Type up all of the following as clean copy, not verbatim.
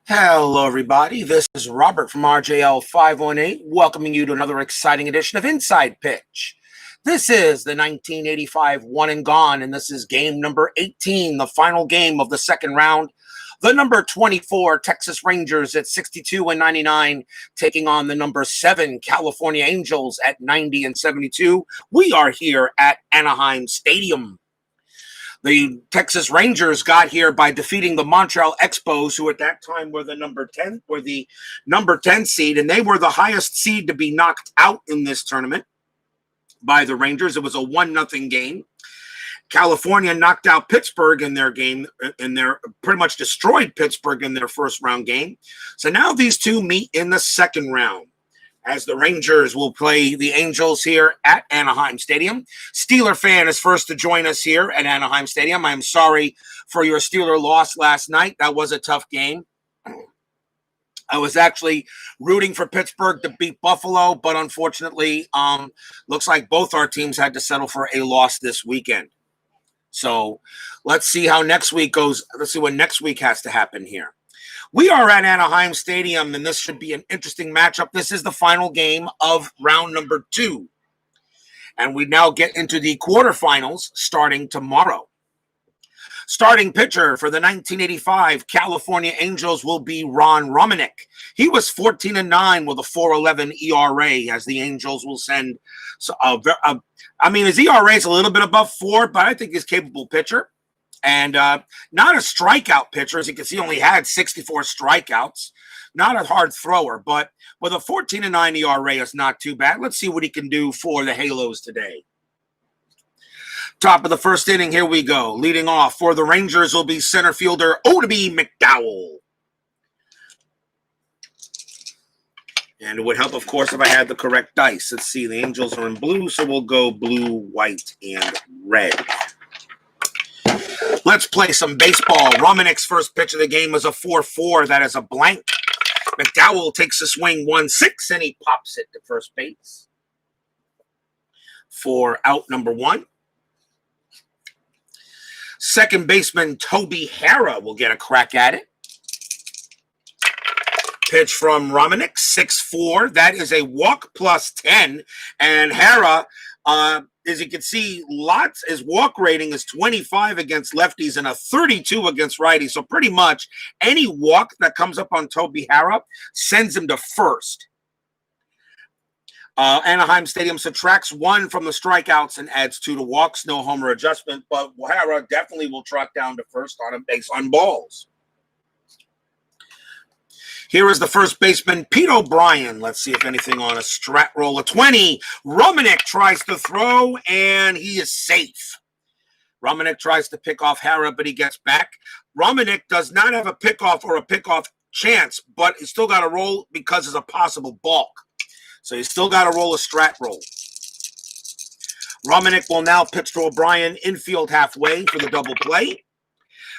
Hello, everybody. This is Robert from RJL 518, welcoming you to another exciting edition of Inside Pitch. This is the 1985 One and Gone, and this is game number 18, the final game of the second round. The number 24 Texas Rangers at 62-99, taking on the number 7 California Angels at 90-72. We are here at Anaheim Stadium. The Texas Rangers got here by defeating the Montreal Expos, who at that time were the number 10 seed, and they were the highest seed to be knocked out in this tournament by the Rangers. It was a 1-0 game. California knocked out Pittsburgh in their game, and they pretty much destroyed Pittsburgh in their first round game. So now these two meet in the second round, as the Rangers will play the Angels here at Anaheim Stadium. Steeler fan is first to join us here at Anaheim Stadium. I'm sorry for your Steeler loss last night. That was a tough game. I was actually rooting for Pittsburgh to beat Buffalo, but unfortunately, looks like both our teams had to settle for a loss this weekend. So let's see how next week goes. Let's see what next week has to happen here. We are at Anaheim Stadium, and this should be an interesting matchup. This is the final game of round number 2. And we now get into the quarterfinals starting tomorrow. Starting pitcher for the 1985 California Angels will be Ron Romanick. He was 14-9 with a 4.11 ERA, as the Angels will send. His ERA is a little bit above 4, but I think he's a capable pitcher. And not a strikeout pitcher. As you can see, only had 64 strikeouts. Not a hard thrower, but with a 14-9 ERA is not too bad. Let's see what he can do for the Halos today. Top of the first inning, here we go. Leading off for the Rangers will be center fielder Odeby McDowell. And it would help, of course, if I had the correct dice. Let's see, the Angels are in blue, so we'll go blue, white, and red. Let's play some baseball. Romanick's first pitch of the game is a 4-4. That is a blank. McDowell takes a swing 1-6, and he pops it to first base for out number 1. Second baseman Toby Harrah will get a crack at it. Pitch from Romanick, 6-4. That is a walk plus 10. And Harrah, as you can see, his walk rating is 25 against lefties and a 32 against righties. So pretty much any walk that comes up on Toby Harrah sends him to first. Anaheim Stadium subtracts 1 from the strikeouts and adds 2 to walks. No homer adjustment, but Harrah definitely will trot down to first on a base on balls. Here is the first baseman, Pete O'Brien. Let's see if anything on a strat roll. A 20. Romanick tries to throw, and he is safe. Romanick tries to pick off Harrah, but he gets back. Romanick does not have a pickoff or a pickoff chance, but he's still got to roll because it's a possible balk. So he's still got to roll a strat roll. Romanick will now pitch to O'Brien infield halfway for the double play.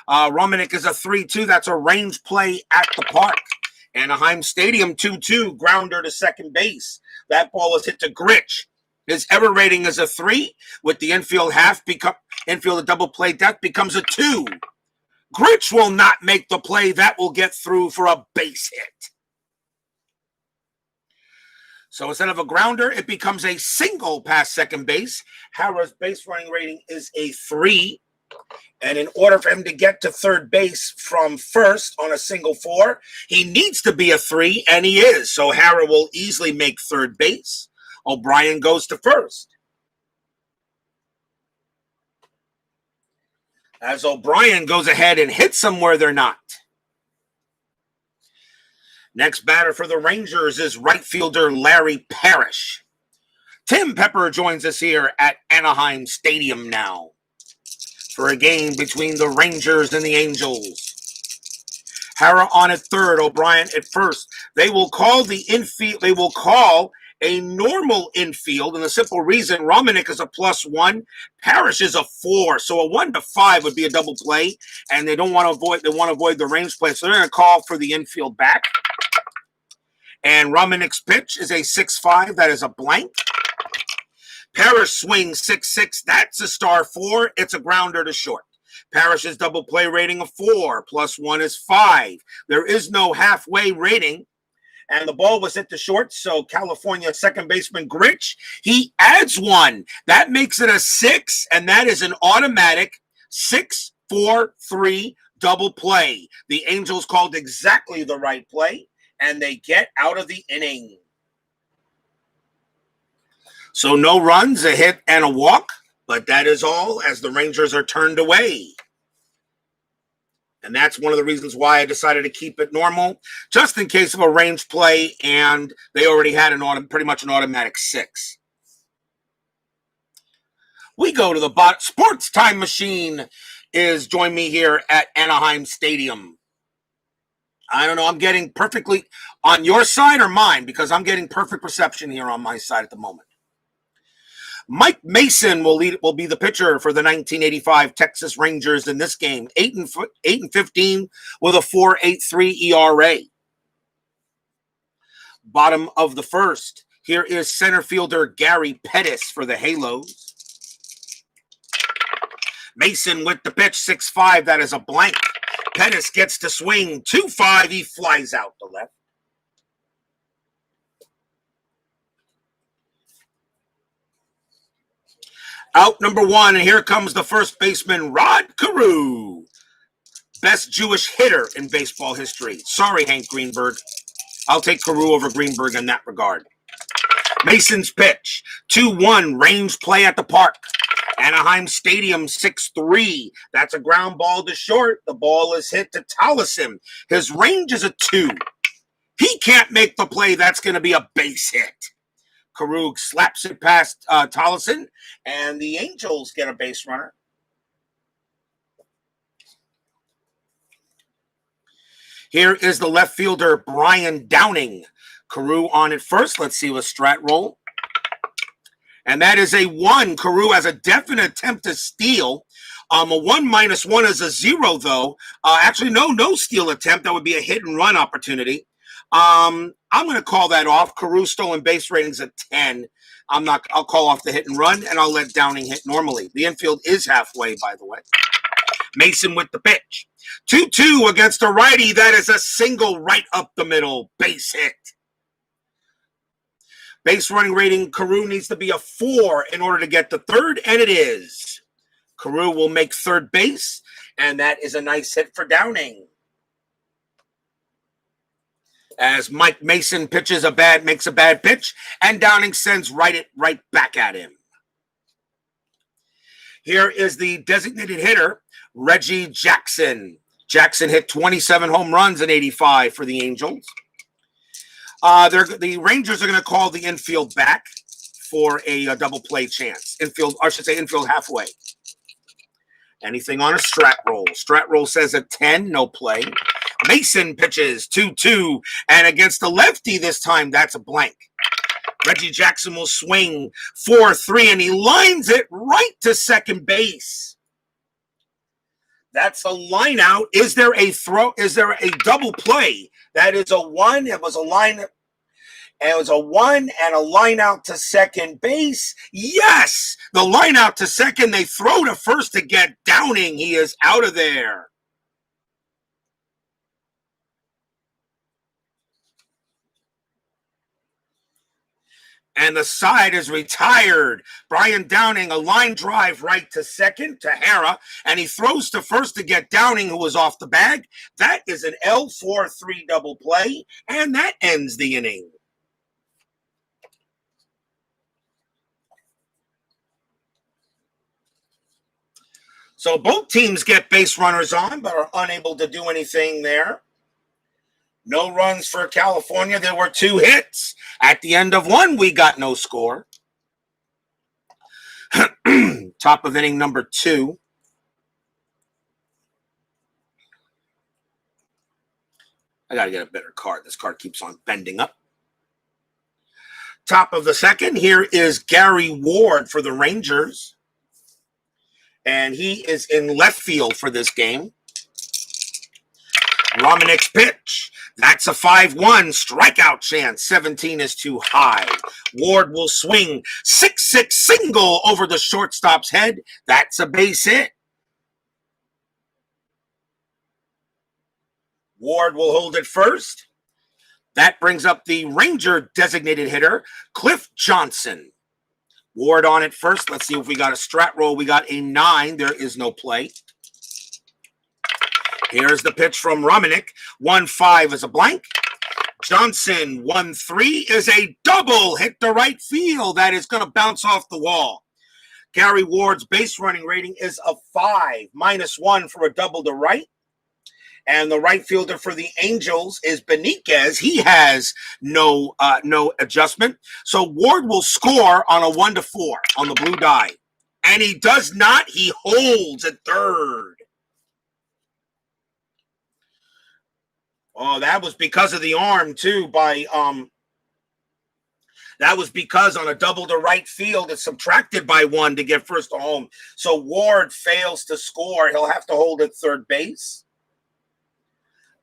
Romanick is a 3-2. That's a range play at the park. Anaheim Stadium 2-2, grounder to second base. That ball is hit to Gritch. His error rating is a 3. With the infield infield double play, that becomes a 2. Gritch will not make the play. That will get through for a base hit. So instead of a grounder, it becomes a single past second base. Harrah's base running rating is a 3. And in order for him to get to third base from first on a single 4, he needs to be a 3, and he is. So Harrah will easily make third base. O'Brien goes to first. As O'Brien goes ahead and hits them where they're not. Next batter for the Rangers is right fielder Larry Parrish. Tim Pepper joins us here at Anaheim Stadium now for a game between the Rangers and the Angels. Harrah on at third, O'Brien at first. They will call the infield. They will call a normal infield, and the simple reason Romanick is a +1, Parrish is a 4. So a 1-5 would be a double play, and they want to avoid the range play. So they're going to call for the infield back. And Romanick's pitch is a 6-5. That is a blank. Parrish swings 6-6. That's a star 4. It's a grounder to short. Parrish's double play rating of 4, plus 1 is 5. There is no halfway rating. And the ball was hit to short, so California second baseman Gritch, he adds 1. That makes it a 6, and that is an automatic 6-4-3 double play. The Angels called exactly the right play, and they get out of the inning. So no runs, a hit, and a walk, but that is all as the Rangers are turned away. And that's one of the reasons why I decided to keep it normal, just in case of a range play, and they already had pretty much an automatic 6. We go to the Sports Time Machine join me here at Anaheim Stadium. I don't know, I'm getting perfectly on your side or mine, because I'm getting perfect reception here on my side at the moment. Mike Mason will be the pitcher for the 1985 Texas Rangers in this game. 8-15 with a 4.83 ERA. Bottom of the first. Here is center fielder Gary Pettis for the Halos. Mason with the pitch, 6-5. That is a blank. Pettis gets to swing, 2-5. He flies out to left. Out number 1, and here comes the first baseman, Rod Carew. Best Jewish hitter in baseball history. Sorry, Hank Greenberg. I'll take Carew over Greenberg in that regard. Mason's pitch, 2-1, range play at the park. Anaheim Stadium, 6-3. That's a ground ball to short. The ball is hit to Tolleson. His range is a 2. He can't make the play. That's going to be a base hit. Carew slaps it past Tolleson, and the Angels get a base runner. Here is the left fielder, Brian Downing. Carew on it first. Let's see what strat roll. And that is a 1. Carew has a definite attempt to steal. A 1 minus 1 is a 0, though. Actually, no steal attempt. That would be a hit and run opportunity. I'm going to call that off. Carew's stolen base rating's at 10. I'll call off the hit and run, and I'll let Downing hit normally. The infield is halfway, by the way. Mason with the pitch. 2-2 against a righty. That is a single right up the middle. Base hit. Base running rating, Carew needs to be a 4 in order to get to third, and it is. Carew will make third base, and that is a nice hit for Downing. As Mike Mason makes a bad pitch, and Downing sends right back at him. Here is the designated hitter, Reggie Jackson. Jackson hit 27 home runs in 85 for the Angels. The Rangers are going to call the infield back for a double play chance. Infield halfway. Anything on a strat roll? Strat roll says a 10, no play. Mason pitches 2-2, and against the lefty this time, that's a blank. Reggie Jackson will swing 4-3, and he lines it right to second base. That's a line out. Is there a throw? Is there a double play? That is a 1. It was a line. It was a 1 and a line out to second base. Yes, the line out to second. They throw to first to get Downing. He is out of there. And the side is retired. Brian Downing, a line drive right to second to Hara, and he throws to first to get Downing, who was off the bag. That is an L4-3 double play, and that ends the inning. So both teams get base runners on, but are unable to do anything there. No runs for California. There were 2 hits. At the end of 1, we got no score. Top of inning number 2. I got to get a better card. This card keeps on bending up. Top of the second, here is Gary Ward for the Rangers. And he is in left field for this game. Romanick's pitch. That's a 5-1 strikeout chance. 17 is too high. Ward will swing 6-6 single over the shortstop's head. That's a base hit. Ward will hold it first. That brings up the Ranger designated hitter, Cliff Johnson. Ward on it first. Let's see if we got a strat roll. We got a 9. There is no play. Here's the pitch from Romanick. 1-5 is a blank. Johnson, 1-3 is a double. Hit to right field. That is going to bounce off the wall. Gary Ward's base running rating is a 5, -1 for a double to right. And the right fielder for the Angels is Benitez. He has no adjustment. So Ward will score on a 1-4 on the blue die. And he does not. He holds at third. Oh, that was because of the arm, too, that was because on a double to right field, it's subtracted by 1 to get first to home. So Ward fails to score. He'll have to hold at third base.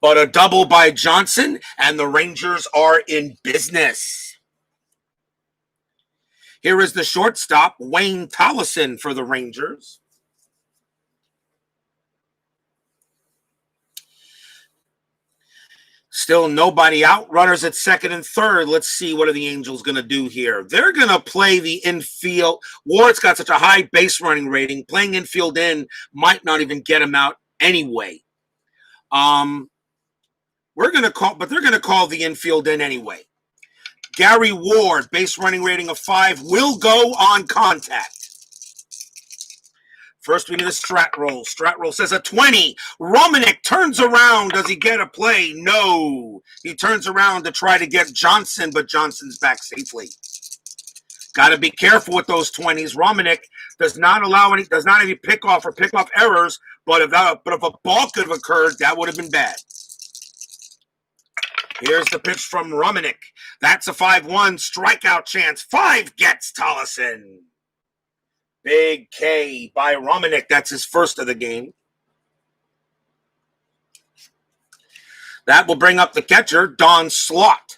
But a double by Johnson, and the Rangers are in business. Here is the shortstop, Wayne Tollison for the Rangers. Still nobody out. Runners at second and third. Let's see what are the Angels going to do here. They're going to play the infield. Ward's got such a high base running rating. Playing infield in might not even get him out anyway. They're going to call the infield in anyway. Gary Ward, base running rating of 5, will go on contact. First, we need a strat roll. Strat roll says a 20. Romanick turns around. Does he get a play? No. He turns around to try to get Johnson, but Johnson's back safely. Got to be careful with those 20s. Romanick does not any pickoff or pickoff errors, but if a ball could have occurred, that would have been bad. Here's the pitch from Romanick. That's a 5-1 strikeout chance. 5 gets Tollison. Big K by Romanick. That's his first of the game. That will bring up the catcher, Don Slaught.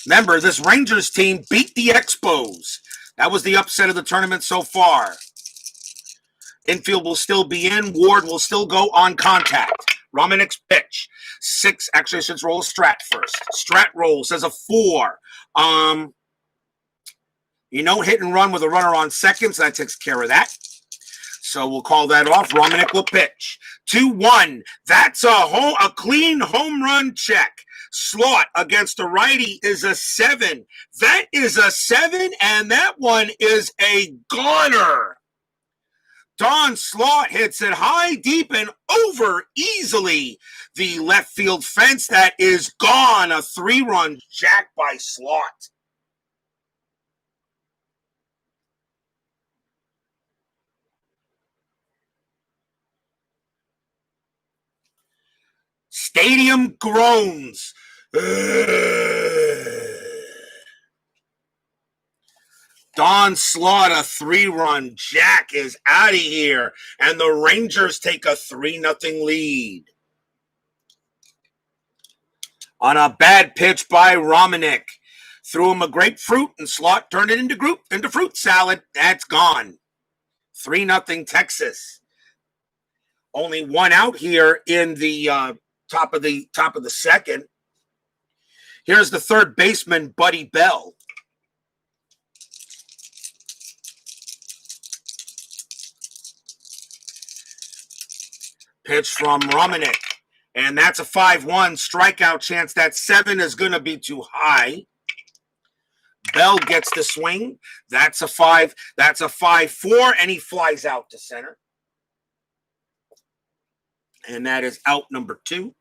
Remember, this Rangers team beat the Expos. That was the upset of the tournament so far. Infield will still be in. Ward will still go on contact. Romanick's pitch. 6. Actually, I should roll a strat first. Strat roll says a 4. Hit and run with a runner on second, so that takes care of that. So we'll call that off. Romanick will pitch. 2-1. That's a clean home run check. Slaught against the righty is a 7. That is a 7, and that one is a goner. Don Slaught hits it high, deep, and over easily the left field fence. That is gone. A 3-run jack by Slaught. Stadium groans. Don Slaught, a 3-run jack, is out of here, and the Rangers take a 3-0 lead. On a bad pitch by Romanick. Threw him a grapefruit, and Slaught turned it into fruit salad. That's gone. 3-0 Texas. Only 1 out here in the top of the second. Here's the third baseman, Buddy Bell. Pitch from Romanick. And that's a 5-1 strikeout chance. That 7 is going to be too high. Bell gets the swing. That's a 5. That's a 5-4, and he flies out to center. And that is out number 2.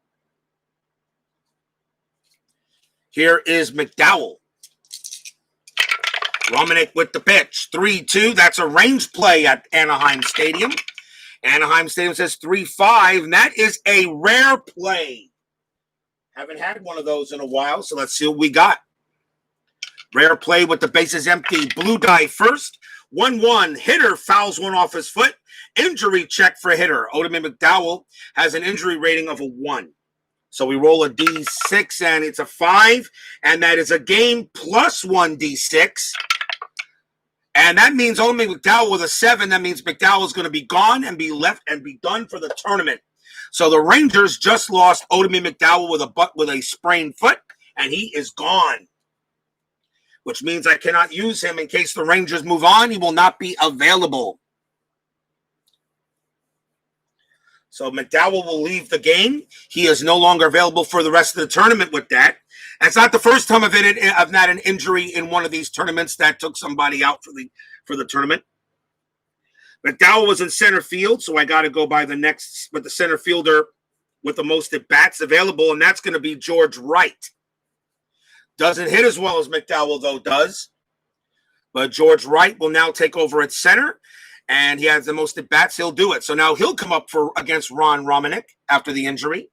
Here is McDowell. Romanick with the pitch. 3-2. That's a range play at Anaheim Stadium. Anaheim Stadium says 3-5, and that is a rare play. Haven't had one of those in a while, so let's see what we got. Rare play with the bases empty. Blue die first. 1-1. Hitter fouls one off his foot. Injury check for hitter. Odom McDowell has an injury rating of a 1. So we roll a D6, and it's a 5, and that is a game plus 1 D6. And that means only McDowell with a 7. That means McDowell is going to be gone and be left and be done for the tournament. So the Rangers just lost Odemy McDowell with a sprained foot, and he is gone, which means I cannot use him in case the Rangers move on. He will not be available. So McDowell will leave the game. He is no longer available for the rest of the tournament with that. It's not the first time I've had an injury in one of these tournaments that took somebody out for the tournament. McDowell was in center field, so I got to go by the center fielder with the most at-bats available, and that's going to be George Wright. Doesn't hit as well as McDowell, though, does. But George Wright will now take over at center, and he has the most at-bats. He'll do it. So now he'll come up against Romanick after the injury.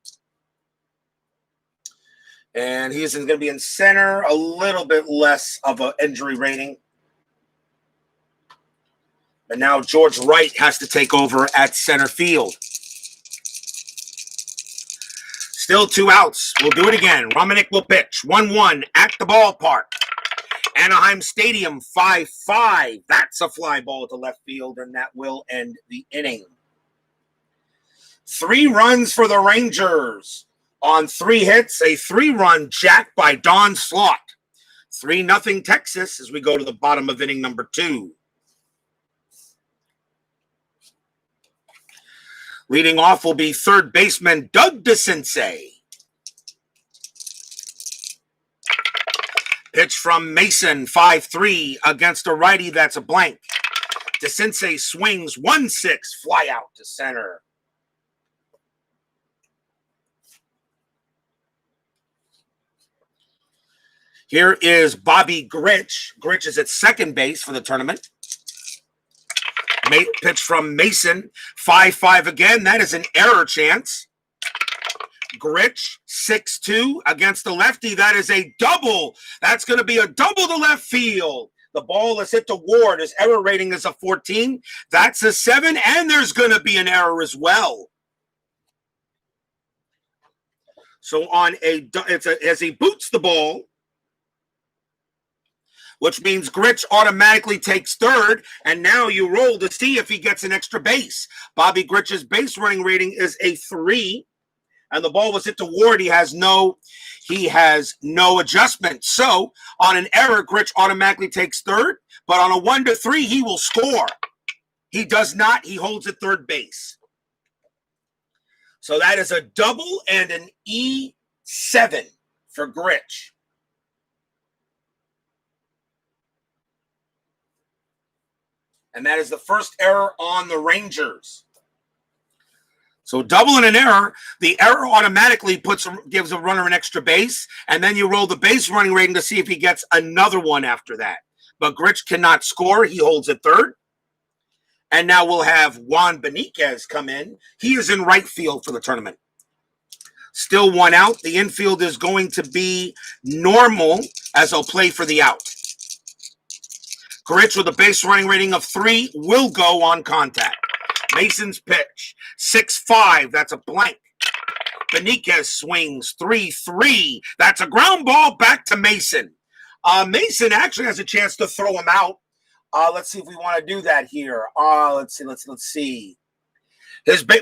And he's going to be in center, a little bit less of an injury rating. And now George Wright has to take over at center field. Still 2 outs. We'll do it again. Romanick will pitch. 1-1 at the ballpark. Anaheim Stadium, 5-5. That's a fly ball to left field, and that will end the inning. 3 runs for the Rangers. On 3 hits, a 3-run jack by Don Slaught. 3-0 Texas as we go to the bottom of inning number 2. Leading off will be third baseman Doug DeCinces. Pitch from Mason, 5-3 against a righty that's a blank. DeCinces swings 1-6, fly out to center. Here is Bobby Grich. Grich is at second base for the tournament. Pitch from Mason, 5-5 again. That is an error chance. Grich, 6-2 against the lefty. That is a double. That's going to be a double to left field. The ball is hit to Ward. His error rating is a 14. That's a 7, and there's going to be an error as well. So as he boots the ball, which means Grich automatically takes third, and now you roll to see if he gets an extra base. Bobby Grich's base running rating is a 3, and the ball was hit to Ward. He has no adjustment. So on an error, Grich automatically takes third, but on a 1-3, he will score. He does not. He holds at third base. So that is a double and an E7 for Grich. And that is the first error on the Rangers. So double and an error. The error automatically gives a runner an extra base, and then you roll the base running rating to see if he gets another one after that. But Grich cannot score. He holds at third. And now we'll have Juan Benitez come in. He is in right field for the tournament. Still 1 out. The infield is going to be normal as he'll play for the out. Grich with a base running rating of 3 will go on contact. Mason's pitch, 6-5. That's a blank. Benitez swings 3-3. That's a ground ball back to Mason. Mason actually has a chance to throw him out. Let's see if we want to do that here. Let's see.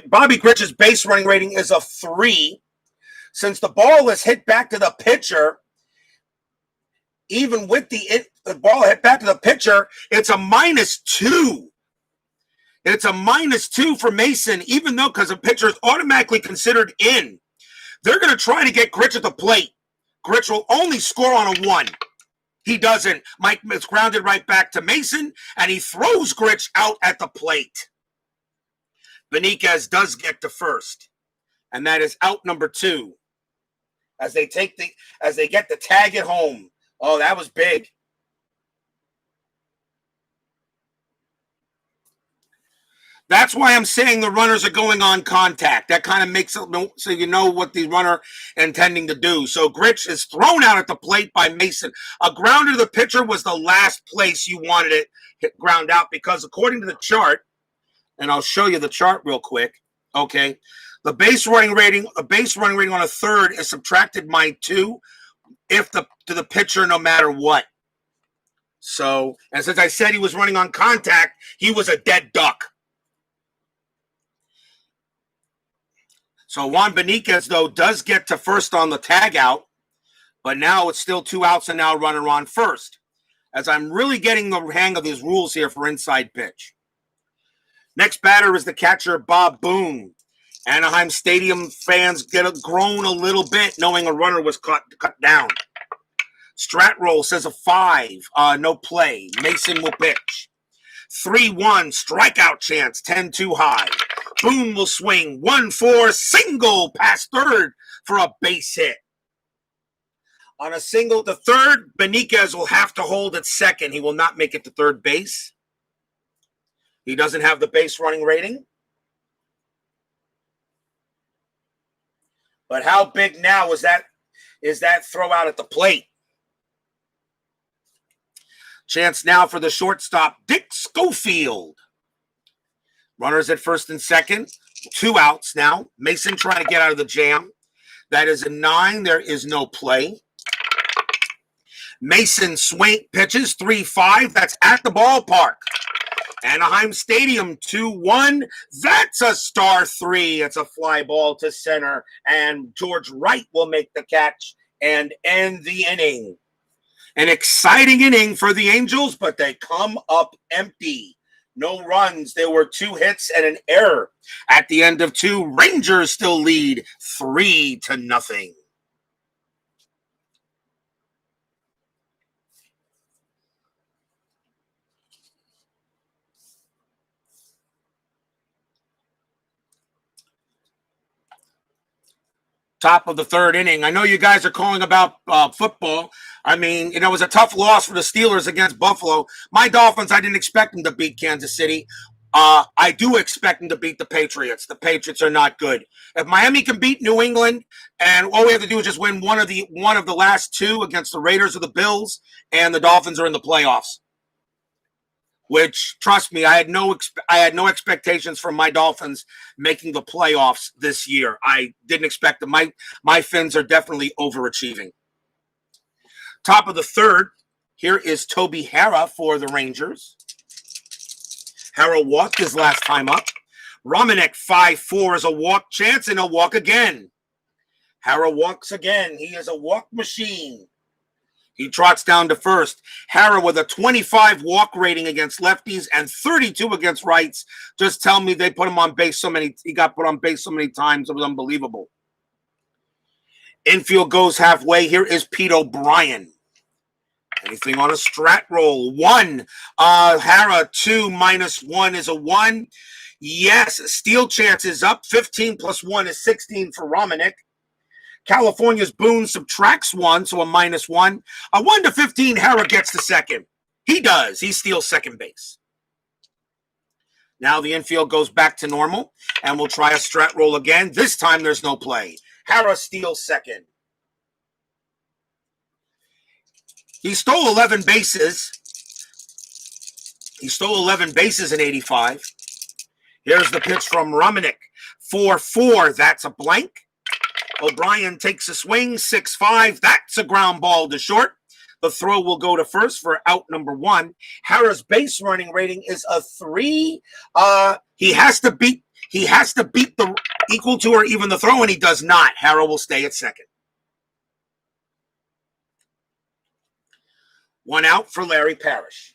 Bobby Grich's base running rating is a 3. Since the ball is hit back to the pitcher, even with the ball hit back to the pitcher, it's a -2. It's a -2 for Mason, even though because the pitcher is automatically considered in. They're going to try to get Grich at the plate. Grich will only score on a 1. He doesn't. Mike is grounded right back to Mason, and he throws Grich out at the plate. Benitez does get to first, and that is out number 2. As they get the tag at home. Oh, that was big. That's why I'm saying the runners are going on contact. That kind of makes it so you know what the runner intending to do. So Grich is thrown out at the plate by Mason. A grounder to the pitcher was the last place you wanted it hit ground out because according to the chart, and I'll show you the chart real quick. Okay, the base running rating on a third is subtracted by 2 to the pitcher no matter what. So, and since I said he was running on contact, he was a dead duck. So Juan Beniquez, though, does get to first on the tag out, but now it's still 2 outs and now runner on first, as I'm really getting the hang of these rules here for inside pitch. Next batter is the catcher, Bob Boone. Anaheim Stadium fans groan a little bit knowing a runner was cut down. Strat roll says a 5, no play. Mason will pitch. 3-1, strikeout chance, 10-2 high. Boone will swing, 1-4, single past third for a base hit. On a single to third, Beniquez will have to hold at second. He will not make it to third base. He doesn't have the base running rating. But how big now is that throw out at the plate? Chance now for the shortstop, Dick Schofield. Runners at first and second. 2 outs now. Mason trying to get out of the jam. That is a 9. There is no play. Mason swing pitches 3-5. That's at the ballpark. Anaheim Stadium 2-1. That's a star 3. It's a fly ball to center. And George Wright will make the catch and end the inning. An exciting inning for the Angels, but they come up empty. No runs. There were 2 hits and an error. At the end of 2, Rangers still lead 3-0. Top of the 3rd inning. I know you guys are calling about football. I mean, it was a tough loss for the Steelers against Buffalo. My Dolphins, I didn't expect them to beat Kansas City. I do expect them to beat the Patriots. The Patriots are not good. If Miami can beat New England, and all we have to do is just win one of the last 2 against the Raiders or the Bills, and the Dolphins are in the playoffs. Which, trust me, I had no expectations from my Dolphins making the playoffs this year. I didn't expect them. My Fins are definitely overachieving. Top of the 3rd, here is Toby Hara for the Rangers. Hara walked his last time up. Romanick 5-4 is a walk chance, and he'll walk again. Hara walks again. He is a walk machine. He trots down to first. Hara with a 25 walk rating against lefties and 32 against rights. Just tell me they put him on base he got put on base so many times. It was unbelievable. Infield goes halfway. Here is Pete O'Brien. Anything on a strat roll? 1. Hara 2 minus 1 is a 1. Yes, steal chance is up. 15 plus 1 is 16 for Romanick. California's Boone subtracts 1, so a minus 1. A 1-15, Hara gets to second. He does. He steals second base. Now the infield goes back to normal, and we'll try a strat roll again. This time there's no play. Hara steals second. He stole 11 bases. He stole 11 bases in 85. Here's the pitch from Romanick. 4-4, that's a blank. O'Brien takes a swing, 6-5. That's a ground ball to short. The throw will go to first for out number 1. Hara's base running rating is a 3. He has to beat the equal to or even the throw, and he does not. Hara will stay at second. 1 out for Larry Parrish.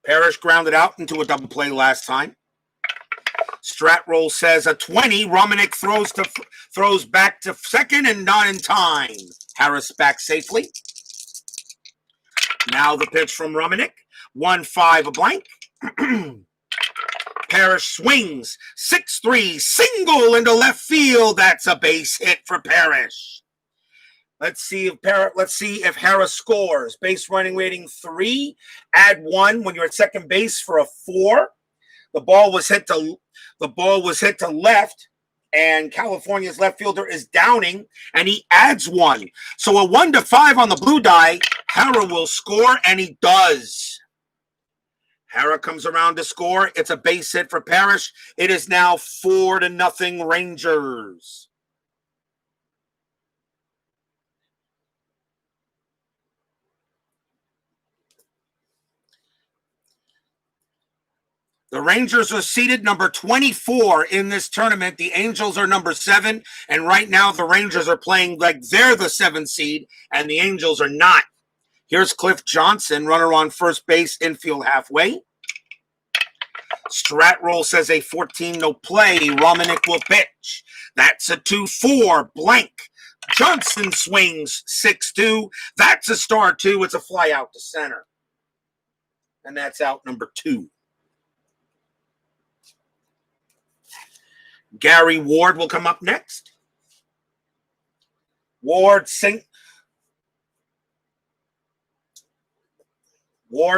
Parrish grounded out into a double play last time. Strat roll says a 20. Romanick throws back to second and not in time. Harris back safely. Now the pitch from Romanick. 1-5 a blank. Parrish swings. 6-3 single into left field. That's a base hit for Parrish. Let's see if Harris scores. Base running rating 3. Add 1 when you're at second base for a 4. The ball was hit to left, and California's left fielder is downing, and he adds 1. So a 1-5 on the blue die. Hara will score, and he does. Hara comes around to score. It's a base hit for Parrish. It is now 4-0 Rangers. The Rangers are seeded number 24 in this tournament. The Angels are number 7. And right now the Rangers are playing like they're the 7th seed and the Angels are not. Here's Cliff Johnson, runner on first base, infield halfway. Strat roll says a 14 no play. Romanick will pitch. That's a 2-4 blank. Johnson swings 6-2. That's a star 2. It's a fly out to center. And that's out number 2. Gary Ward will come up next. Ward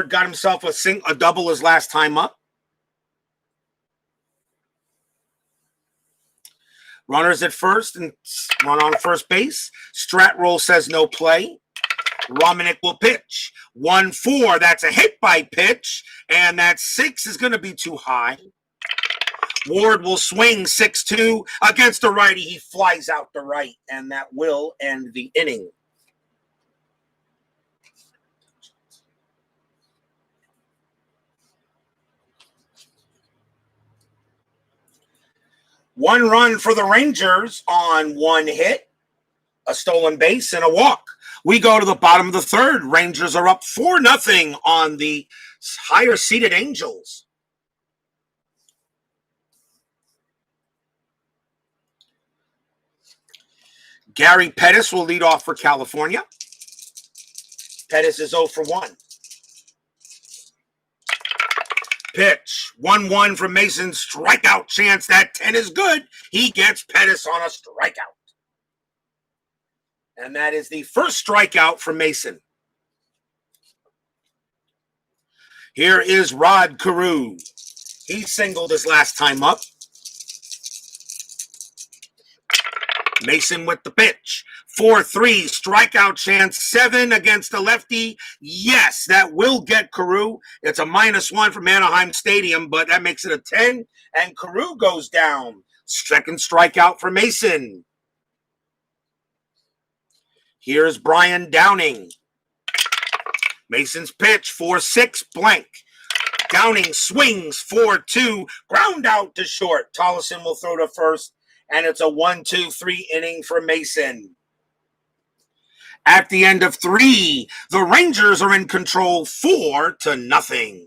got himself a double his last time up. Runners at first and run on first base. Strat roll says no play. Romanick will pitch. 1-4. That's a hit by pitch. And that 6 is going to be too high. Ward will swing 6-2 against the righty. He flies out to right, and that will end the inning. One run for the Rangers on one hit, a stolen base, and a walk. We go to the bottom of the third. Rangers are up 4-0 on the higher-seeded Angels. Gary Pettis will lead off for California. Pettis is 0 for 1. Pitch. 1-1 from Mason. Strikeout chance. That 10 is good. He gets Pettis on a strikeout. And that is the first strikeout from Mason. Here is Rod Carew. He singled his last time up. Mason with the pitch. 4-3, strikeout chance, 7 against the lefty. Yes, that will get Carew. It's a -1 from Anaheim Stadium, but that makes it a 10, and Carew goes down. Second strikeout for Mason. Here's Brian Downing. Mason's pitch, 4-6, blank. Downing swings, 4-2, ground out to short. Tollison will throw to first, and it's a 1-2-3 inning for Mason. At the end of 3, the Rangers are in control 4-0.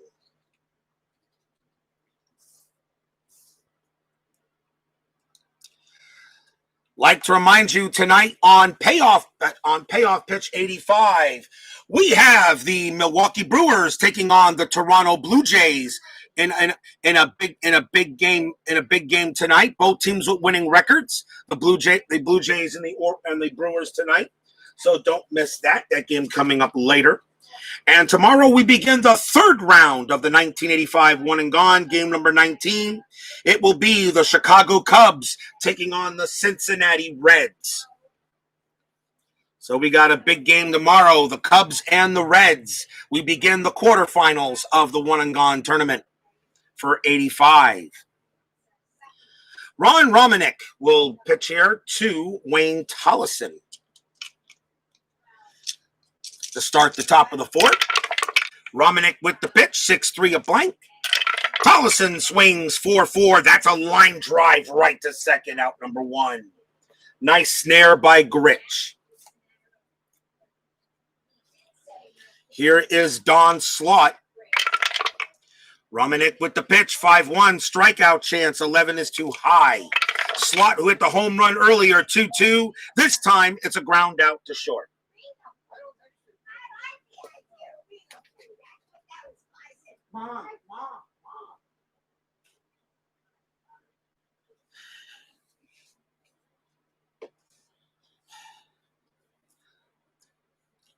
Like to remind you tonight on Payoff Pitch 85, we have the Milwaukee Brewers taking on the Toronto Blue Jays in a big game tonight. Both teams with winning records. The Blue Jays and the Brewers tonight. So don't miss that game coming up later. And tomorrow we begin the third round of the 1985 One and Gone, game number 19. It will be the Chicago Cubs taking on the Cincinnati Reds. So we got a big game tomorrow, the Cubs and the Reds. We begin the quarterfinals of the One and Gone tournament for 85. Ron Romanick will pitch here to Wayne Tollison. To start the top of the fourth. Romanick with the pitch, 6-3 a blank. Tollison swings 4-4. That's a line drive right to second, out number 1. Nice snare by Gritch. Here is Don Slott. Romanick with the pitch, 5-1. Strikeout chance, 11 is too high. Slott, who hit the home run earlier, 2-2. This time, it's a ground out to short. Mom.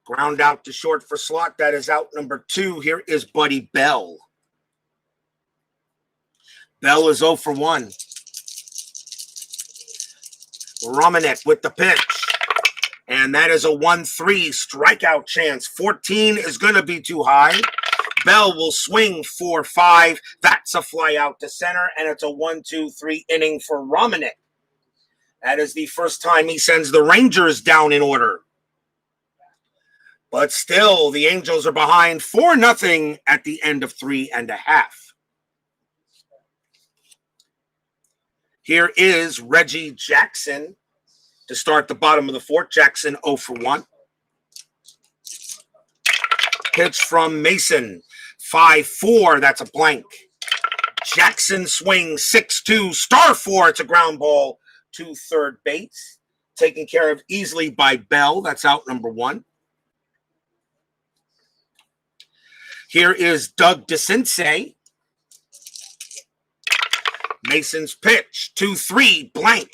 Ground out to short for Slott. That is out number 2. Here is Buddy Bell. Bell is 0 for 1. Romanick with the pitch. And that is a 1-3 strikeout chance. 14 is going to be too high. Bell will swing 4-5. That's a fly out to center, and it's a 1-2-3 inning for Romanick. That is the first time he sends the Rangers down in order. But still, the Angels are behind 4-0 at the end of 3 1/2. Here is Reggie Jackson to start the bottom of the fourth. Jackson 0 for 1. Pitch from Mason. 5-4. That's a blank. Jackson swings 6-2. Star 4. It's a ground ball to third base. Taken care of easily by Bell. That's out number 1. Here is Doug DeCinces. Mason's pitch. 2-3. Blank.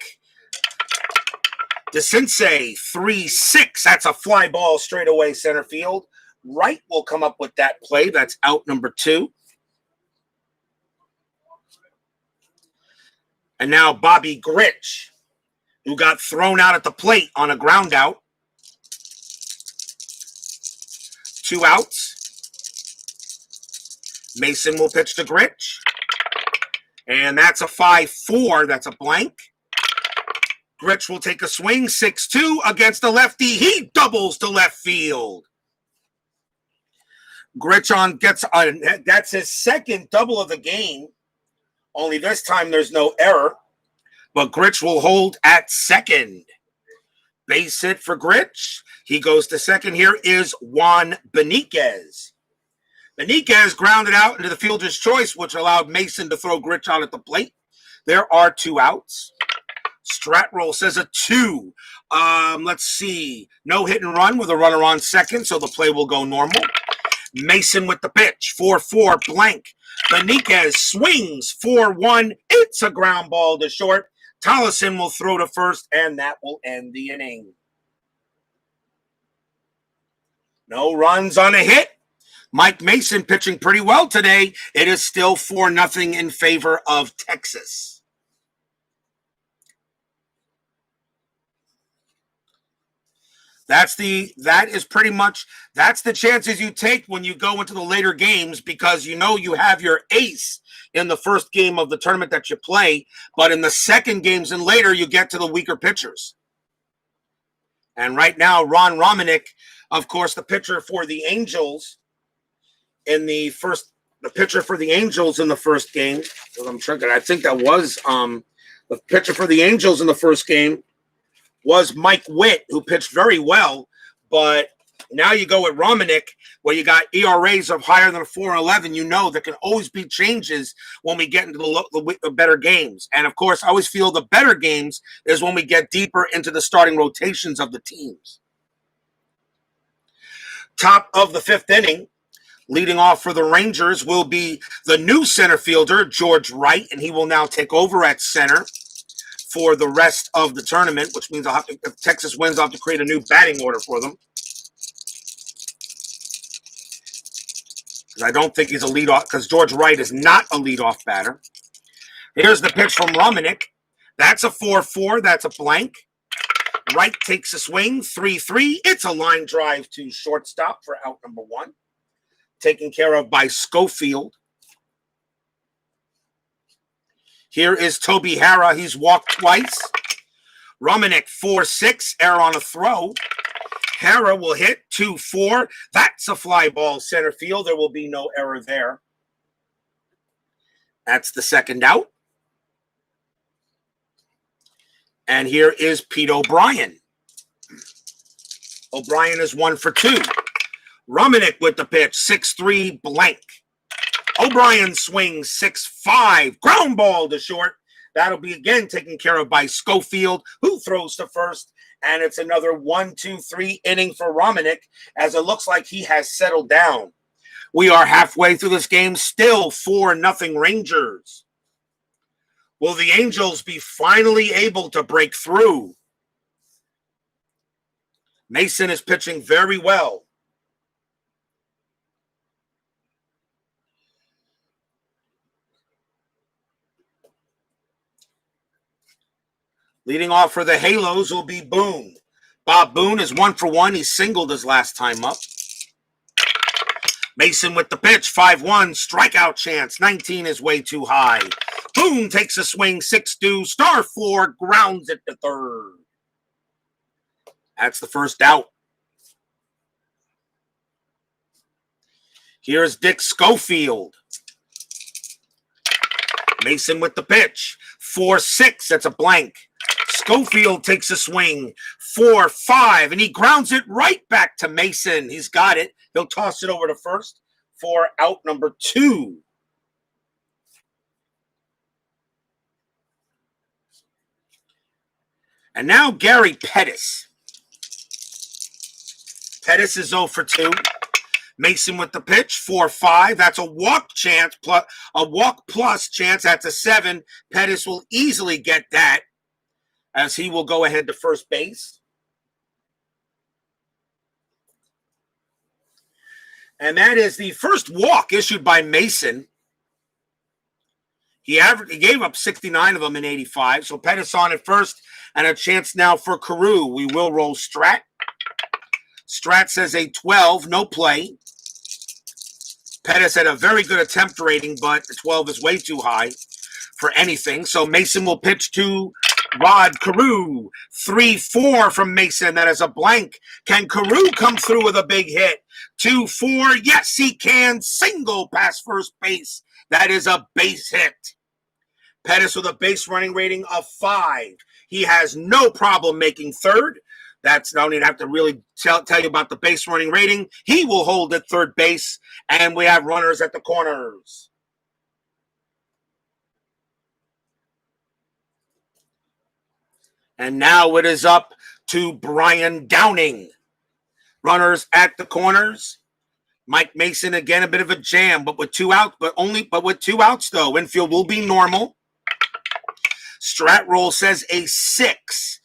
DeCinces 3-6. That's a fly ball straight away center field. Wright will come up with that play. That's out number 2. And now Bobby Grich, who got thrown out at the plate on a ground out. 2 outs. Mason will pitch to Grich. And that's a 5-4. That's a blank. Grich will take a swing. 6-2 against the lefty. He doubles to left field. Grich gets that's his second double of the game. Only this time there's no error. But Grich will hold at second. Base hit for Grich. He goes to second. Here is Juan Beniquez. Beniquez grounded out into the fielder's choice, which allowed Mason to throw Grich out at the plate. There are 2 outs. Stratroll says a 2. Let's see. No hit and run with a runner on second, so the play will go normal. Mason with the pitch. 4-4 blank. Beniquez swings 4-1. It's a ground ball to short. Tollison will throw to first, and that will end the inning. No runs on a hit. Mike Mason pitching pretty well today. It is still 4-0 in favor of Texas. That's the chances you take when you go into the later games, because you know you have your ace in the first game of the tournament that you play, but in the second games and later you get to the weaker pitchers. And right now, Ron Romanick, of course, the pitcher for the Angels in the pitcher for the Angels in the first game. I'm trying. I think that was the pitcher for the Angels in the first game was Mike Witt, who pitched very well. But now you go with Romanick, where you got ERAs of higher than 4.11. You know there can always be changes when we get into the better games. And, of course, I always feel the better games is when we get deeper into the starting rotations of the teams. Top of the 5th inning, leading off for the Rangers will be the new center fielder, George Wright, and he will now take over at center for the rest of the tournament, which means if Texas wins, I'll have to create a new batting order for them. Because I don't think he's a leadoff, because George Wright is not a leadoff batter. Here's the pitch from Romanick. That's a 4-4. That's a blank. Wright takes a swing. 3-3. It's a line drive to shortstop for out number 1. Taken care of by Schofield. Here is Toby Harrah. He's walked twice. Romanick 4-6. Error on a throw. Harrah will hit 2-4. That's a fly ball center field. There will be no error there. That's the second out. And here is Pete O'Brien. O'Brien is 1 for 2. Romanick with the pitch. 6-3 blank. O'Brien swings 6-5. Ground ball to short. That'll be again taken care of by Schofield, who throws to first. And it's another 1-2-3 inning for Romanick, as it looks like he has settled down. We are halfway through this game, still 4-0 Rangers. Will the Angels be finally able to break through? Mason is pitching very well. Leading off for the Halos will be Boone. Bob Boone is 1 for 1. He singled his last time up. Mason with the pitch. 5-1. Strikeout chance. 19 is way too high. Boone takes a swing. 6-2. Star 4. Grounds it to third. That's the first out. Here's Dick Schofield. Mason with the pitch. 4-6. That's a blank. Schofield takes a swing. 4-5. And he grounds it right back to Mason. He's got it. He'll toss it over to first for out number 2. And now Gary Pettis. Pettis is 0 for 2. Mason with the pitch, 4-5. That's a walk chance, plus a walk plus chance. That's a 7. Pettis will easily get that, as he will go ahead to first base. And that is the first walk issued by Mason. He gave up 69 of them in 85. So Pettis on at first, and a chance now for Carew. We will roll Strat. Strat says a 12, no play. Pettis had a very good attempt rating, but 12 is way too high for anything. So Mason will pitch to Rod Carew. 3-4 from Mason. That is a blank. Can Carew come through with a big hit? 2-4. Yes, he can. Single past first base. That is a base hit. Pettis with a base running rating of 5. He has no problem making third. That's, I don't even have to really tell you about the base running rating. He will hold at third base, and we have runners at the corners. And now it is up to Brian Downing. Runners at the corners. Mike Mason, again, a bit of a jam, but with 2 outs, but with 2 outs, though. Infield will be normal. Strat roll says a 6.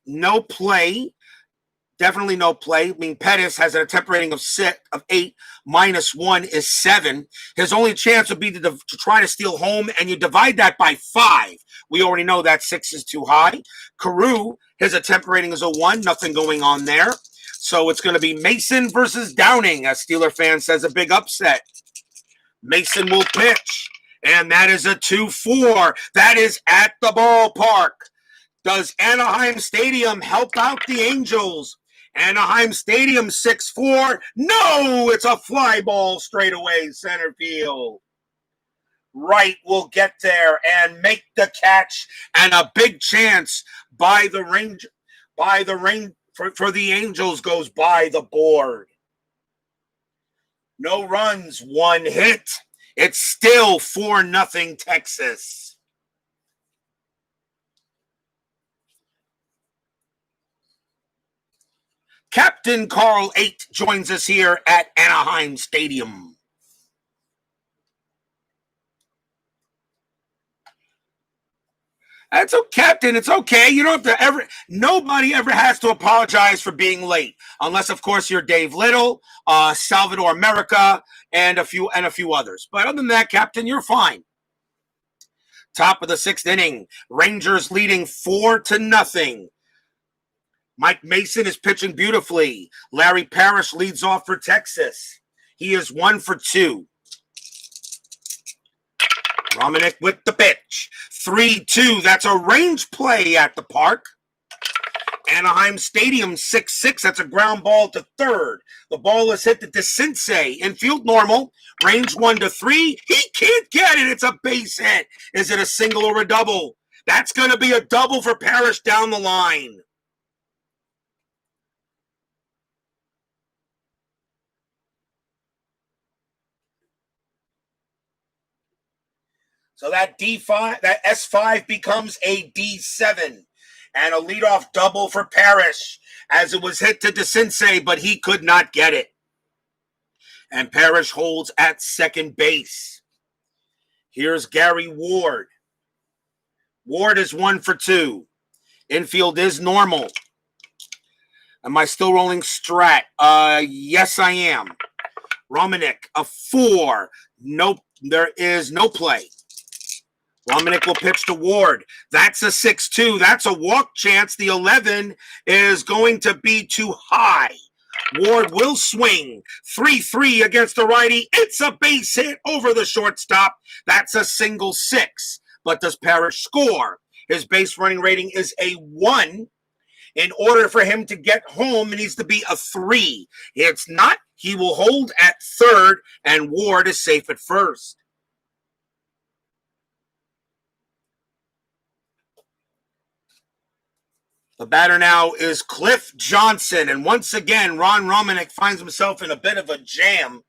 No play. Definitely no play. I mean, Pettis has an attempt rating of 8. -1 is 7. His only chance would be to try to steal home, and you divide that by 5. We already know that 6 is too high. Carew, his attempt rating is a 1. Nothing going on there. So it's going to be Mason versus Downing. A Steeler fan says a big upset. Mason will pitch, and that is a 2-4. That is at the ballpark. Does Anaheim Stadium help out the Angels? Anaheim Stadium 6-4. No, it's a fly ball straight away center field. Wright will get there and make the catch, and a big chance for the Angels goes by the board. No runs, 1 hit. It's still 4-0 Texas. Captain Carl 8 joins us here at Anaheim Stadium. That's okay, Captain. It's okay. You don't have to nobody ever has to apologize for being late. Unless, of course, you're Dave Little, Salvador America, and a few others. But other than that, Captain, you're fine. Top of the 6th inning. Rangers leading 4-0. Mike Mason is pitching beautifully. Larry Parrish leads off for Texas. He is 1 for 2. Romanick with the pitch. 3-2. That's a range play at the park. Anaheim Stadium 6-6. That's a ground ball to third. The ball is hit to DeCinces. Infield normal. Range 1-3. He can't get it. It's a base hit. Is it a single or a double? That's going to be a double for Parrish down the line. So that D5, that S5 becomes a D7. And a leadoff double for Parrish as it was hit to DeCinces, but he could not get it. And Parrish holds at second base. Here's Gary Ward. Ward is 1 for 2. Infield is normal. Am I still rolling Strat? Yes, I am. Romanick, a 4. Nope, there is no play. Romanick will pitch to Ward. That's a 6-2. That's a walk chance. The 11 is going to be too high. Ward will swing. 3-3 against the righty. It's a base hit over the shortstop. That's a single 6. But does Parrish score? His base running rating is a 1. In order for him to get home, it needs to be a 3. It's not. He will hold at third, and Ward is safe at first. The batter now is Cliff Johnson. And once again, Ron Romanick finds himself in a bit of a jam.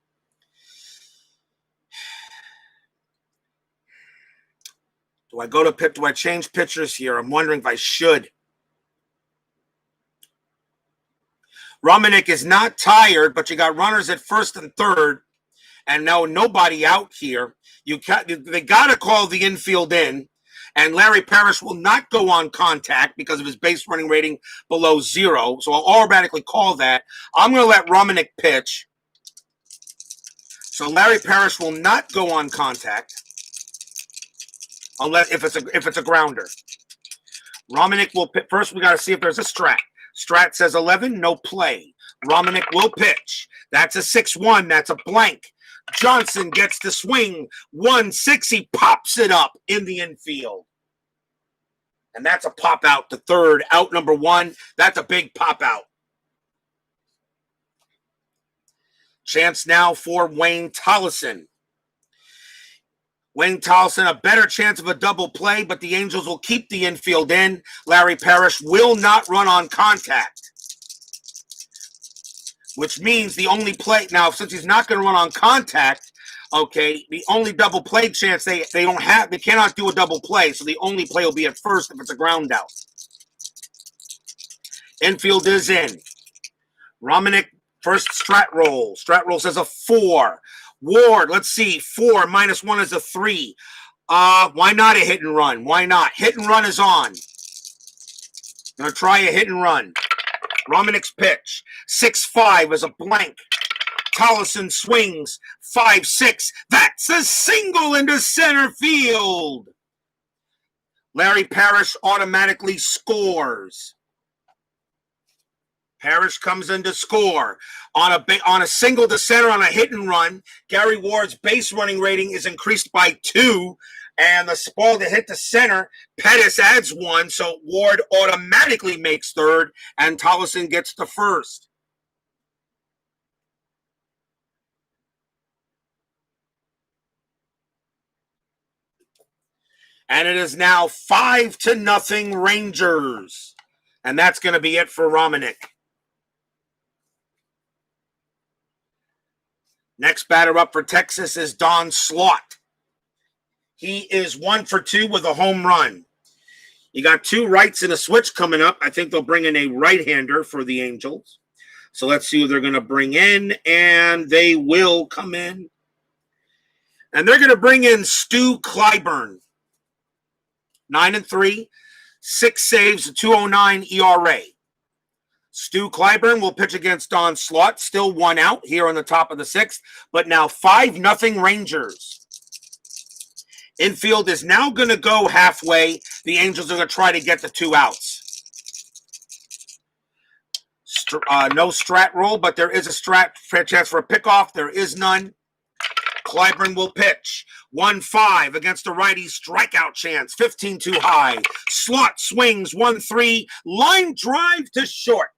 Do I go to pitch? Do I change pitchers here? I'm wondering if I should. Romanick is not tired, but you got runners at first and third, and now nobody out here. They got to call the infield in, and Larry Parrish will not go on contact because of his base running rating below 0. So I'll automatically call that. I'm going to let Romanick pitch. So Larry Parrish will not go on contact unless if it's a grounder. Romanick will pitch. First, we got to see if there's a strat. Strat says 11, no play. Romanick will pitch. That's a 6-1. That's a blank. Johnson gets the swing. 1-6. He pops it up in the infield. And that's a pop out to third. Out number 1. That's a big pop out. Chance now for Wayne Tollison. Wayne Tollison, a better chance of a double play, but the Angels will keep the infield in. Larry Parrish will not run on contact, which means the only play now, since he's not going to run on contact, okay, the only double play chance they cannot do a double play, so the only play will be at first if it's a ground out. Infield is in. Romanick, first strat roll. Strat roll says a 4. Ward, let's see, 4 minus 1 is a 3. Why not a hit and run? Why not? Hit and run is on. Gonna try a hit and run. Romanick's pitch. 6-5 is a blank. Tollison swings. 5-6. That's a single into center field. Larry Parrish automatically scores. Parrish comes in to score. On a single to center on a hit and run, Gary Ward's base running rating is increased by 2. And the ball to hit to center, Pettis adds 1. So Ward automatically makes third, and Tollison gets to first. And it is now 5-0 Rangers. And that's going to be it for Romanick. Next batter up for Texas is Don Slaught. He is 1 for 2 with a home run. You got 2 rights and a switch coming up. I think they'll bring in a right-hander for the Angels. So let's see who they're going to bring in. And they will come in. And they're going to bring in Stu Clyburn. 9-3, 6 saves, a 2.09 ERA. Stu Clyburn will pitch against Don Slaught, still 1 out here on the top of the 6th, but now 5-0 Rangers. Infield is now going to go halfway. The Angels are going to try to get the 2 outs. No strat roll, but there is a strat chance for a pickoff. There is none. Clyburn will pitch. 1-5 against a righty, strikeout chance. 15 too high. Slaught swings. 1-3. Line drive to short.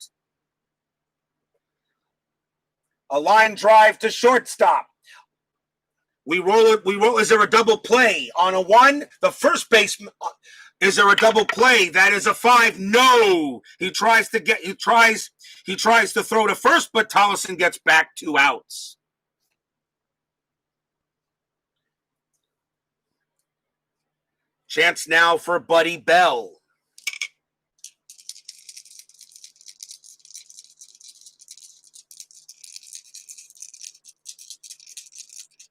A line drive to shortstop. We roll it. Is there a double play on a 1? The first baseman. Is there a double play? That is a 5. No. He tries to throw to first, but Tollison gets back 2 outs. Chance now for Buddy Bell.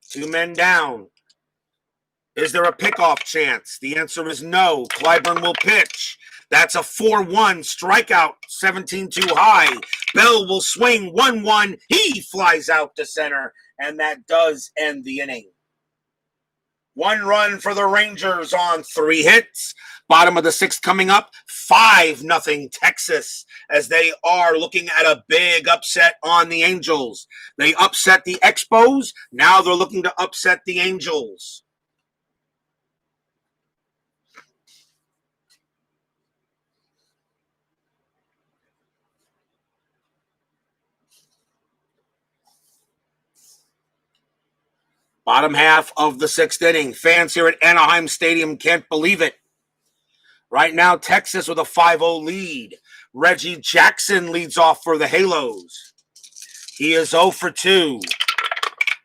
Two men down. Is there a pickoff chance? The answer is no. Clyburn will pitch. That's a 4-1 strikeout, 17 too high. Bell will swing 1-1. He flies out to center, and that does end the inning. 1 run for the Rangers on 3 hits. Bottom of the 6th coming up. 5-0 Texas, as they are looking at a big upset on the Angels. They upset the Expos. Now they're looking to upset the Angels. Bottom half of the 6th inning. Fans here at Anaheim Stadium can't believe it. Right now, Texas with a 5-0 lead. Reggie Jackson leads off for the Halos. He is 0 for 2.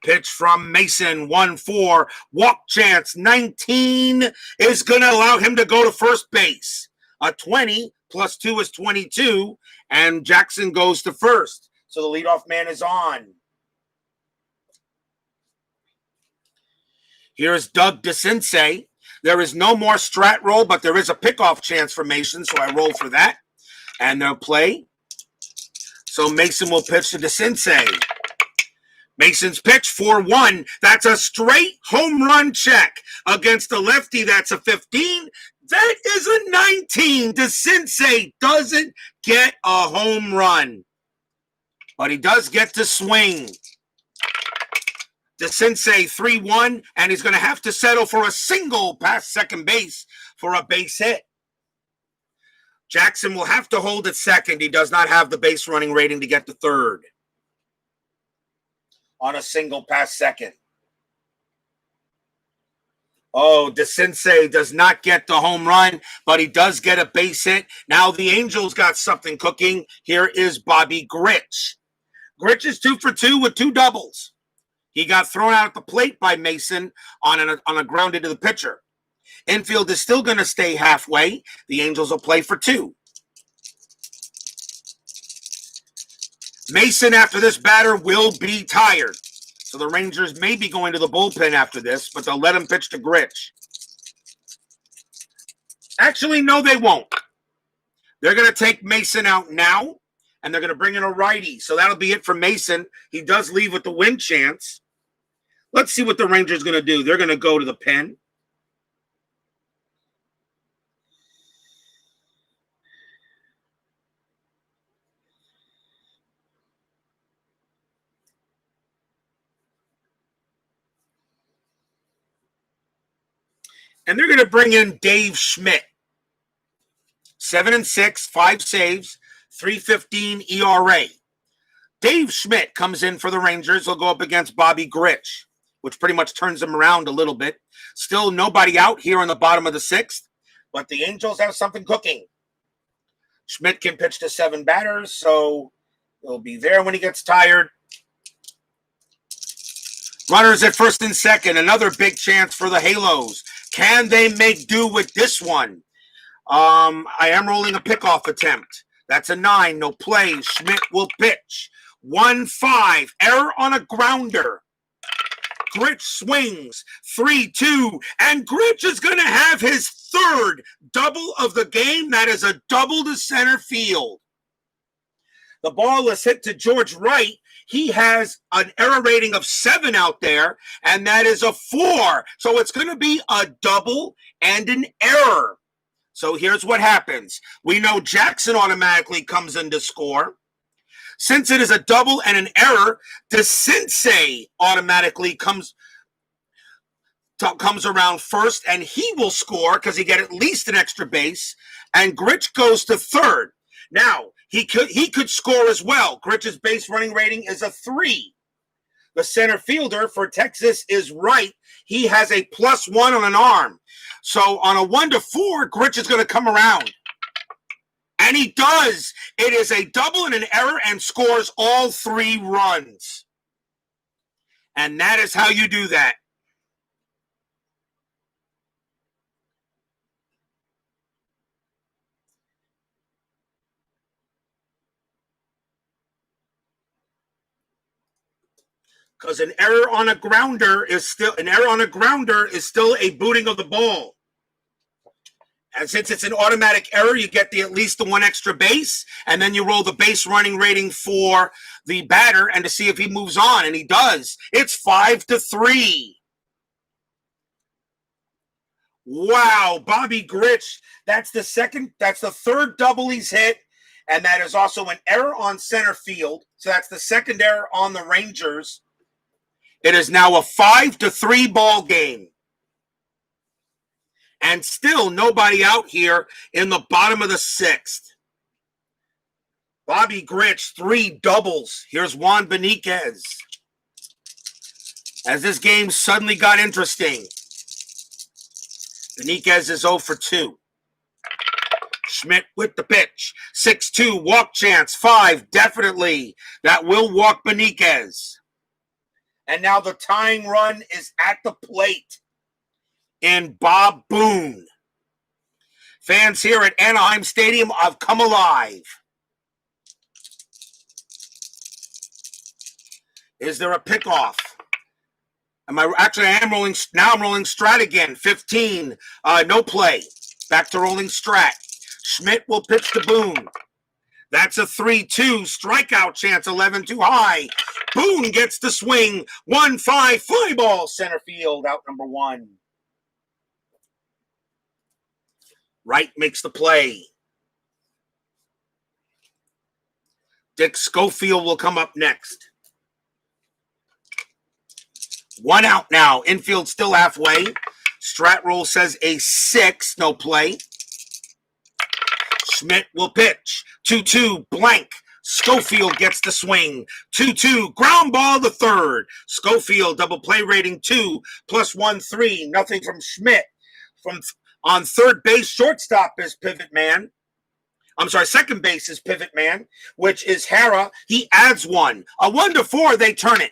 Pitch from Mason, 1-4. Walk chance, 19 is going to allow him to go to first base. A 20 plus 2 is 22, and Jackson goes to first. So the leadoff man is on. Here's Doug DeCince. There is no more strat roll, but there is a pickoff chance for Mason, so I roll for that. And they'll play. So Mason will pitch to DeCince. Mason's pitch, 4-1. That's a straight home run check. Against the lefty, that's a 15. That is a 19. DeCince doesn't get a home run, but he does get to swing. DeCince 3-1, and he's going to have to settle for a single past second base for a base hit. Jackson will have to hold at second. He does not have the base running rating to get to third on a single past second. Oh, DeCince does not get the home run, but he does get a base hit. Now the Angels got something cooking. Here is Bobby Grich. Grich is 2 for 2 with 2 doubles. He got thrown out at the plate by Mason on a ground into the pitcher. Infield is still going to stay halfway. The Angels will play for 2. Mason, after this batter, will be tired. So the Rangers may be going to the bullpen after this, but they'll let him pitch to Grich. Actually, no, they won't. They're going to take Mason out now, and they're going to bring in a righty. So that'll be it for Mason. He does leave with the win chance. Let's see what the Rangers are going to do. They're going to go to the pen. And they're going to bring in Dave Schmidt. 7-6, 5 saves, 3.15 ERA. Dave Schmidt comes in for the Rangers. He'll go up against Bobby Grich, which pretty much turns him around a little bit. Still nobody out here in the bottom of the 6th, but the Angels have something cooking. Schmidt can pitch to 7 batters, so he'll be there when he gets tired. Runners at first and second. Another big chance for the Halos. Can they make do with this one? I am rolling a pickoff attempt. That's a 9. No play. Schmidt will pitch. 1-5. Error on a grounder. Grich swings. 3-2. And Grich is going to have his 3rd double of the game. That is a double to center field. The ball is hit to George Wright. He has an error rating of 7 out there, and that is a 4. So it's going to be a double and an error. So here's what happens. We know Jackson automatically comes in to score. Since it is a double and an error, DeCince automatically comes around first, and he will score because he get at least an extra base, and Grich goes to 3rd. Now, he could score as well. Grich's base running rating is a 3. The center fielder for Texas is Wright. He has a +1 on an arm. So on a 1-4, Grich is going to come around. And he does. It is a double and an error and scores all 3 runs. And that is how you do that. Because an error on a grounder is still a booting of the ball. And since it's an automatic error, you get at least the 1 extra base, and then you roll the base running rating for the batter and to see if he moves on, and he does. It's 5-3. Wow, Bobby Grich, that's the 3rd double he's hit, and that is also an error on center field. So that's the 2nd error on the Rangers. It is now a 5-3 ball game. And still nobody out here in the bottom of the 6th. Bobby Grich, 3 doubles. Here's Juan Beniquez. As this game suddenly got interesting. Beniquez is 0 for 2. Schmidt with the pitch. 6-2, walk chance. 5, definitely. That will walk Benitez. And now the tying run is at the plate in Bob Boone. Fans here at Anaheim Stadium have come alive. Is there a pickoff? I am rolling. Now I'm rolling Strat again. 15. No play. Back to rolling Strat. Schmidt will pitch to Boone. That's a 3-2. Strikeout chance. 11 too high. Boone gets the swing. 1-5. Fly ball. Center field. Out number 1. Wright makes the play. Dick Schofield will come up next. 1 out now. Infield still halfway. Strat roll says a 6. No play. Schmidt will pitch. 2-2. Blank. Schofield gets the swing. 2-2. Ground ball to third. Schofield double play rating 2 plus 1 3. Nothing from Schmidt. On third base, shortstop is pivot man. I'm sorry, second base is pivot man, which is Hara. He adds 1. A 1-4, they turn it.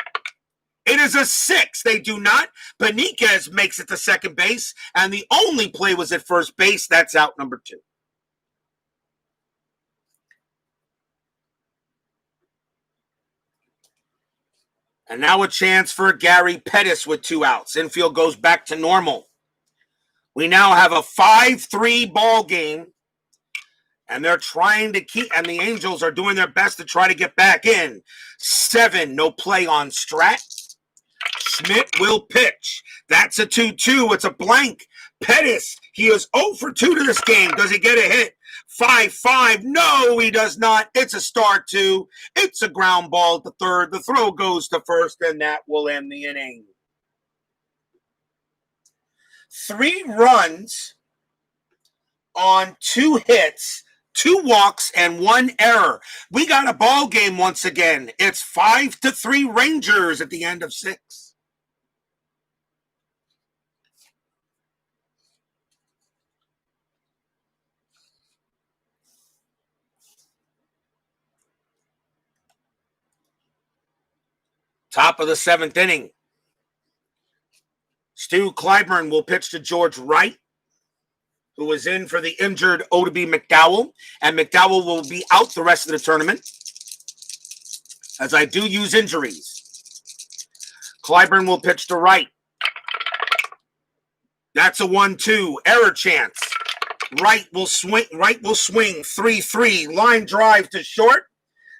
It is a 6. They do not. Benitez makes it to second base, and the only play was at first base. That's out number 2. And now a chance for Gary Pettis with 2 outs. Infield goes back to normal. We now have a 5-3 ball game, and they're trying to keep, and the Angels are doing their best to try to get back in. 7, no play on Strat. Schmidt will pitch. That's a 2-2. It's a blank. Pettis, he is 0 for 2 to this game. Does he get a hit? 5-5. No, he does not. It's a start 2. It's a ground ball to third. The throw goes to first, and that will end the inning. 3 runs on 2 hits, 2 walks, and 1 error. We got a ball game once again. It's 5-3 Rangers at the end of 6. Top of the 7th inning. Stu Clyburn will pitch to George Wright, who is in for the injured Odeby McDowell, and McDowell will be out the rest of the tournament, as I do use injuries. Clyburn will pitch to Wright. That's a 1-2. Error chance. Wright will swing. 3-3. Line drive to short.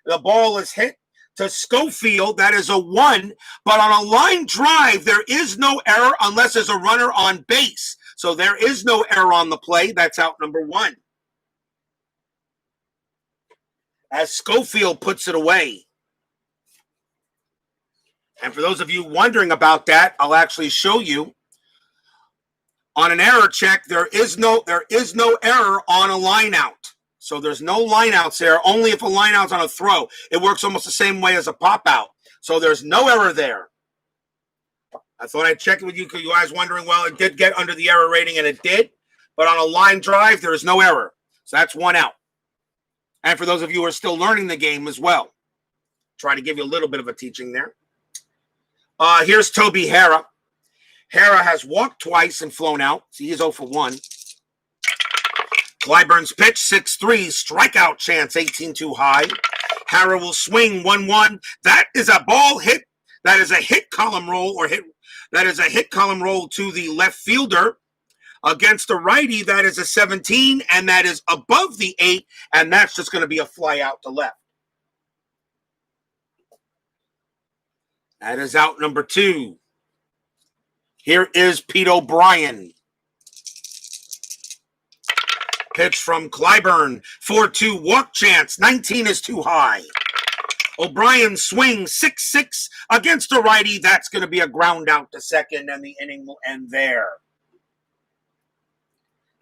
The ball is hit to Schofield. That is a 1. But on a line drive, there is no error unless there's a runner on base. So there is no error on the play. That's out number 1. As Schofield puts it away. And for those of you wondering about that, I'll actually show you. On an error check, there is no error on a line out. So there's no line outs there, only if a line out's on a throw. It works almost the same way as a pop out. So there's no error there. I thought I'd check it with you because you guys wondering, well, it did get under the error rating, and it did. But on a line drive, there is no error. So that's 1 out. And for those of you who are still learning the game as well, try to give you a little bit of a teaching there. Here's Toby Hara. Hara has walked twice and flown out. So he is 0 for 1. Clyburn's pitch, 6-3. Strikeout chance, 18 too high. Hara will swing 1-1. That is a ball hit. That is a hit column roll That is a hit column roll to the left fielder. Against the righty, that is a 17, and that is above the 8, and that's just going to be a fly out to left. That is out number 2. Here is Pete O'Brien. Pitch from Clyburn. 4-2 walk chance. 19 is too high. O'Brien swings 6-6 against a righty. That's going to be a ground out to second, and the inning will end there.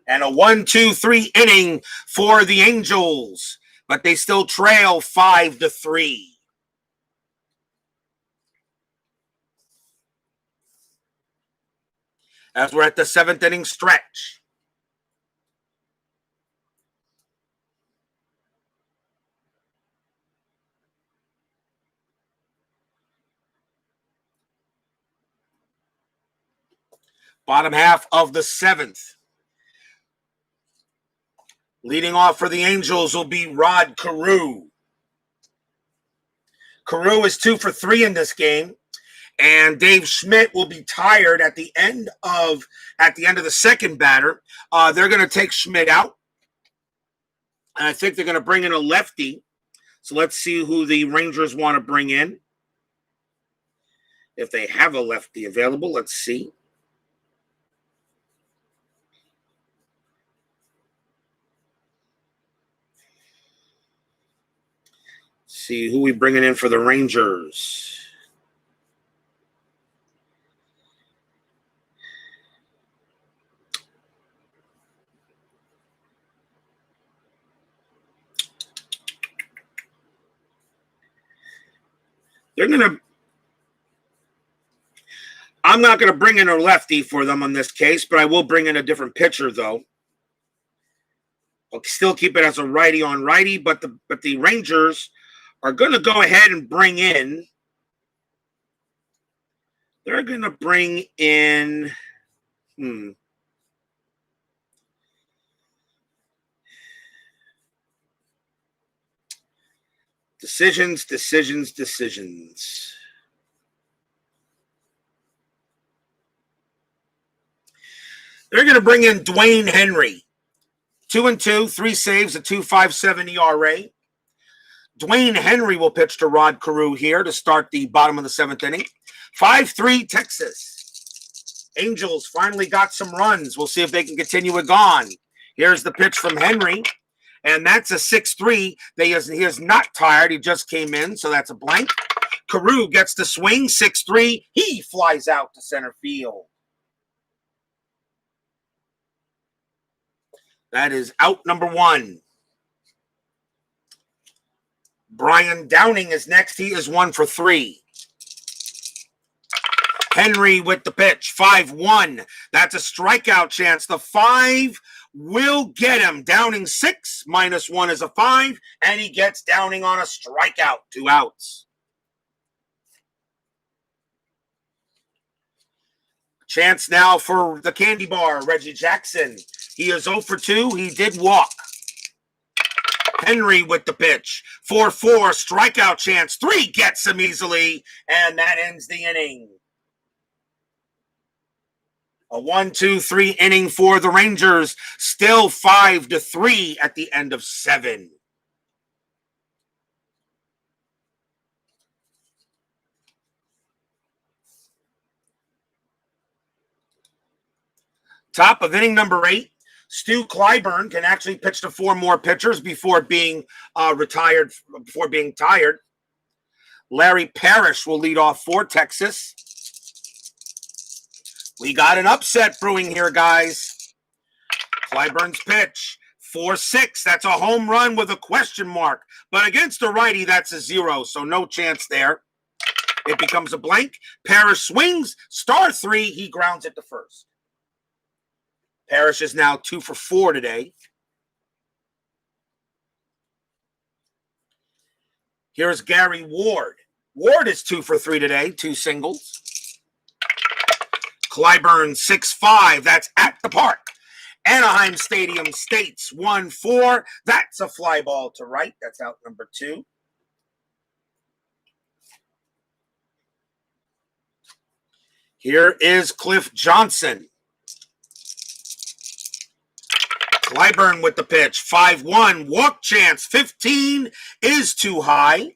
And a 1-2-3 inning for the Angels, but they still trail 5-3. As we're at the 7th inning stretch. Bottom half of the 7th. Leading off for the Angels will be Rod Carew. Carew is 2 for 3 in this game, and Dave Schmidt will be tired at the end of the second batter. They're going to take Schmidt out, and I think they're going to bring in a lefty. So let's see who the Rangers want to bring in. If they have a lefty available, let's see. See who we bringing in for the Rangers. I'm not going to bring in a lefty for them on this case, but I will bring in a different pitcher, though. I'll still keep it as a righty on righty, but the Rangers are going to go ahead and bring in. They're going to bring in. Decisions. They're going to bring in Dwayne Henry. 2-2, 3 saves, a 2.57 ERA. Dwayne Henry will pitch to Rod Carew here to start the bottom of the 7th inning. 5-3 Texas. Angels finally got some runs. We'll see if they can continue it on. Here's the pitch from Henry, and that's a 6-3. He is not tired. He just came in, so that's a blank. Carew gets the swing, 6-3. He flies out to center field. That is out number 1. Brian Downing is next. He is 1 for 3. Henry with the pitch, 5-1. That's a strikeout chance. The 5 will get him. Downing 6, -1 is a 5, and he gets Downing on a strikeout, 2 outs. Chance now for the candy bar, Reggie Jackson. He is 0 for 2. He did walk. Henry with the pitch. 4-4, strikeout chance. 3 gets him easily, and that ends the inning. A 1-2-3 inning for the Rangers. Still 5-3 at the end of 7. Top of inning number 8. Stu Clyburn can actually pitch to 4 more pitchers before being tired. Larry Parrish will lead off for Texas. We got an upset brewing here, guys. Clyburn's pitch, 4-6. That's a home run with a question mark. But against a righty, that's a 0, so no chance there. It becomes a blank. Parrish swings, star 3. He grounds it to first. Parrish is now 2 for 4 today. Here's Gary Ward. Ward is 2 for 3 today, 2 singles. Clyburn 6-5. That's at the park. Anaheim Stadium States 1-4. That's a fly ball to right. That's out number 2. Here is Cliff Johnson. Clyburn with the pitch, 5-1, walk chance, 15 is too high.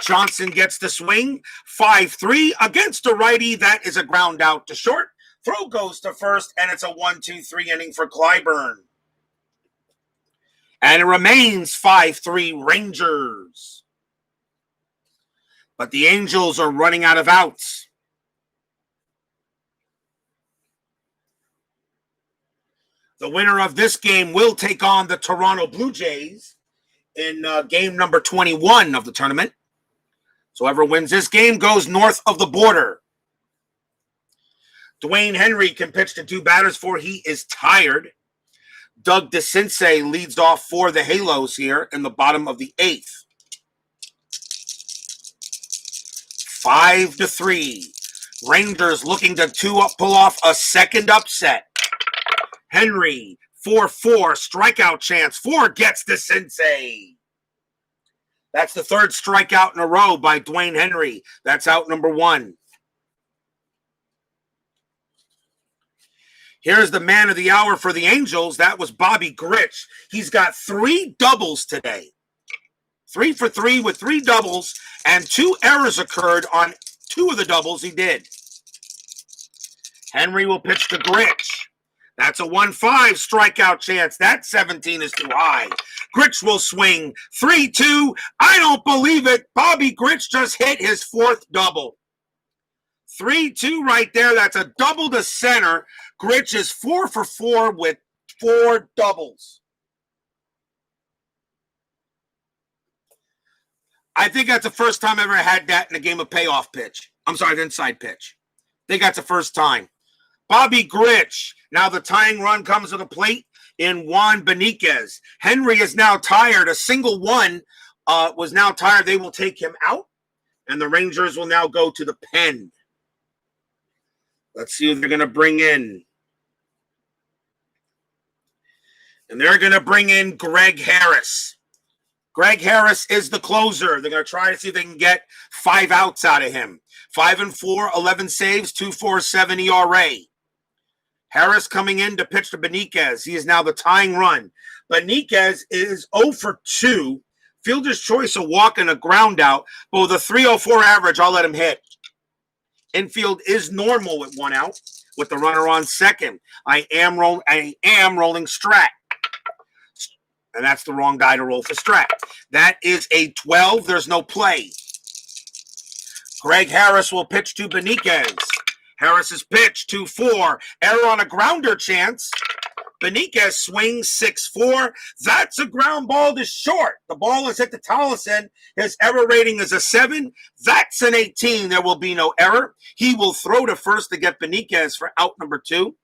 Johnson gets the swing, 5-3 against a righty. That is a ground out to short. Throw goes to first, and it's a 1-2-3 inning for Clyburn. And it remains 5-3 Rangers. But the Angels are running out of outs. The winner of this game will take on the Toronto Blue Jays in game number 21 of the tournament. So whoever wins this game goes north of the border. Dwayne Henry can pitch to 2 batters for he is tired. Doug DeCinces leads off for the Halos here in the bottom of the 8th. 5-3. Rangers looking to pull off a second upset. Henry, 4-4, strikeout chance. 4 gets the sensei. That's the third strikeout in a row by Dwayne Henry. That's out number 1. Here's the man of the hour for the Angels. That was Bobby Grich. He's got 3 doubles today. 3 for 3 with 3 doubles, and 2 errors occurred on 2 of the doubles he did. Henry will pitch to Grich. That's a 1-5 strikeout chance. That 17 is too high. Grich will swing. 3-2. I don't believe it. Bobby Grich just hit his 4th double. 3-2 right there. That's a double to center. Grich is 4 for 4 with 4 doubles. I think that's the first time I ever had that in a game of payoff pitch. I'm sorry, inside pitch. I think that's the first time. Bobby Grich. Now the tying run comes to the plate in Juan Beniquez. Henry is now tired. A single one was now tired. They will take him out, and the Rangers will now go to the pen. Let's see who they're going to bring in. And they're going to bring in Greg Harris. Greg Harris is the closer. They're going to try to see if they can get 5 outs out of him. 5-4, 11 saves, 2.47 ERA. Harris coming in to pitch to Beniquez. He is now the tying run. Beniquez is 0 for 2. Fielder's choice, a walk and a ground out. But with a 3.04 average, I'll let him hit. Infield is normal with 1 out with the runner on second. I am rolling Strat. And that's the wrong guy to roll for Strat. That is a 12. There's no play. Greg Harris will pitch to Beniquez. Harris's pitch, 2-4. Error on a grounder chance. Beniquez swings 6-4. That's a ground ball to short. The ball is hit to Tollison. His error rating is a 7. That's an 18. There will be no error. He will throw to first to get Beniquez for out number 2.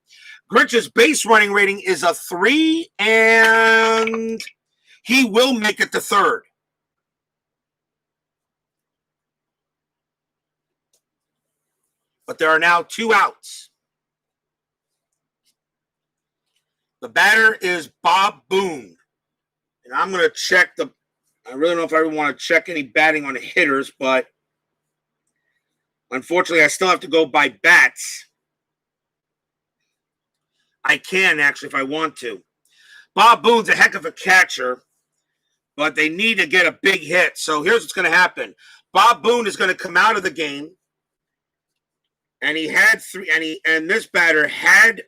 Grich's base running rating is a 3, and he will make it to third. But there are now 2 outs. The batter is Bob Boone. And I'm going to check I really don't know if I want to check any batting on the hitters, but unfortunately I still have to go by bats. I can actually if I want to. Bob Boone's a heck of a catcher, but they need to get a big hit. So here's what's going to happen. Bob Boone is going to come out of the game. And he had 3, and this batter had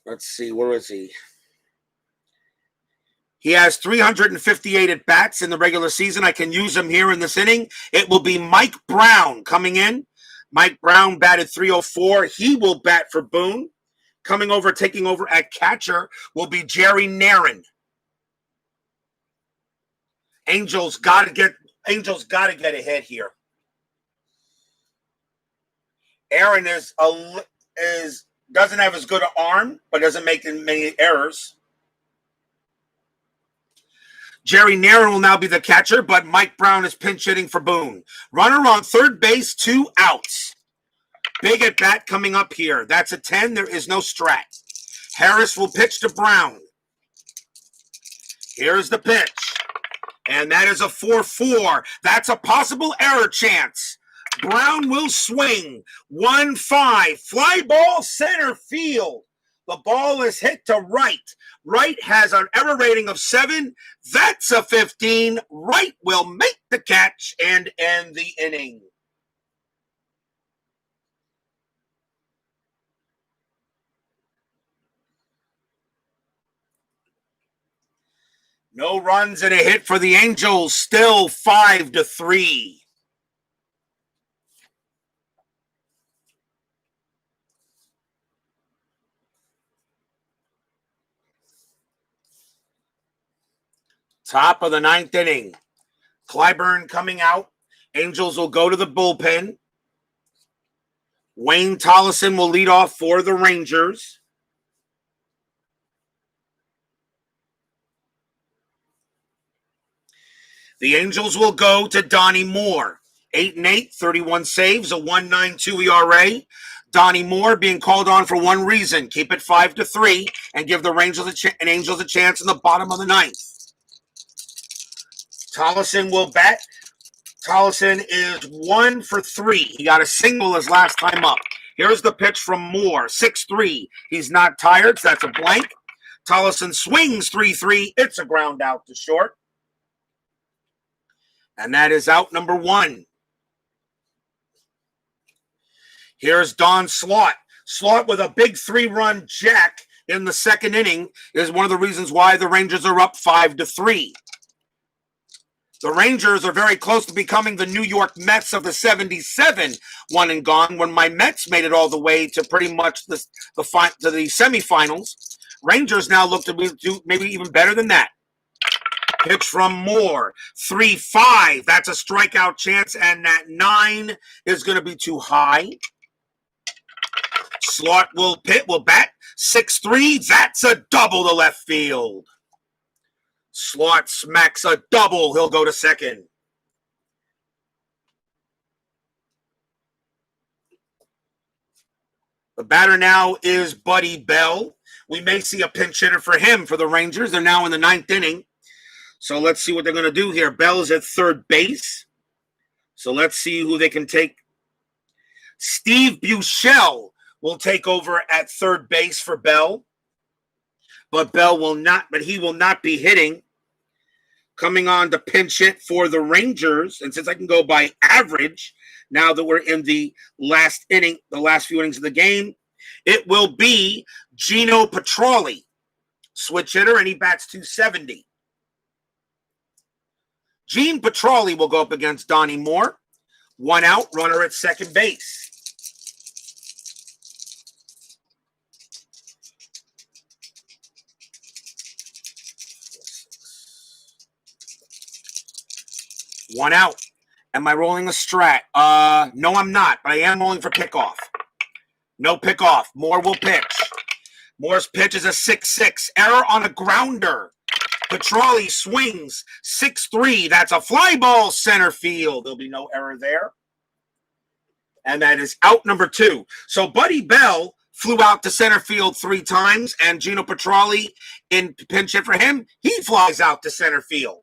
let's see, where is he? He has 358 at bats in the regular season. I can use him here in this inning. It will be Mike Brown coming in. Mike Brown batted 304. He will bat for Boone. Taking over at catcher will be Jerry Narin. Angels got to get a hit here. Aaron doesn't have as good an arm, but doesn't make many errors. Jerry Narin will now be the catcher, but Mike Brown is pinch hitting for Boone. Runner on third base, 2 outs. Big at bat coming up here. That's a 10. There is no Strat. Harris will pitch to Brown. Here's the pitch. And that is a 4-4. That's a possible error chance. Brown will swing. 1-5. Fly ball center field. The ball is hit to right. Right has an error rating of 7. That's a 15. Right will make the catch and end the inning. No runs and a hit for the Angels. Still 5-3. Top of the 9th inning. Clyburn coming out. Angels will go to the bullpen. Wayne Tollison will lead off for the Rangers. The Angels will go to Donnie Moore. 8-8, 31 saves, a 1.92 ERA. Donnie Moore being called on for one reason: keep it 5-3 and give the Angels a chance in the bottom of the ninth. Tollison will bat. Tollison is 1 for 3. He got a single his last time up. Here's the pitch from Moore, 6-3. He's not tired, so that's a blank. Tollison swings 3-3. It's a ground out to short. And that is out number 1. Here's Don Slaught. Slaught with a big 3-run jack in the second inning is one of the reasons why the Rangers are up 5-3. The Rangers are very close to becoming the New York Mets of the 77 one and gone, when my Mets made it all the way to pretty much the semifinals. Rangers now look to do maybe even better than that. Pitch from Moore, 3-5. That's a strikeout chance, and that 9 is going to be too high. Slaught will bat, 6-3. That's a double to left field. Slaught smacks a double. He'll go to second. The batter now is Buddy Bell. We may see a pinch hitter for him for the Rangers. They're now in the 9th inning. So let's see what they're going to do here. Bell is at third base. So let's see who they can take. Steve Buechele will take over at third base for Bell. But he will not be hitting. Coming on to pinch hit for the Rangers. And since I can go by average, now that we're in the last inning, the last few innings of the game, it will be Gino Petralli, switch hitter, and he bats 270. Gene Petralli will go up against Donnie Moore. 1 out, runner at second base. One out. Am I rolling a strat? No, I'm not, but I am rolling for pickoff. No pickoff. Moore will pitch. Moore's pitch is a 6-6. Error on a grounder. Petralli swings 6-3. That's a fly ball center field. There'll be no error there. And that is out number 2. So Buddy Bell flew out to center field 3 times, and Gino Petralli, in pinch hit for him, he flies out to center field.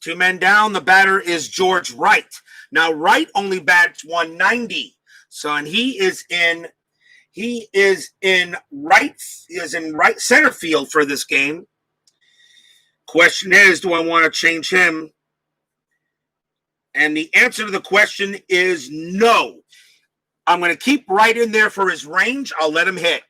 2 men down. The batter is George Wright. Now Wright only bats 190. So, and he is in right center field for this game. Question is, do I want to change him? And the answer to the question is no. I'm going to keep Wright in there for his range. I'll let him hit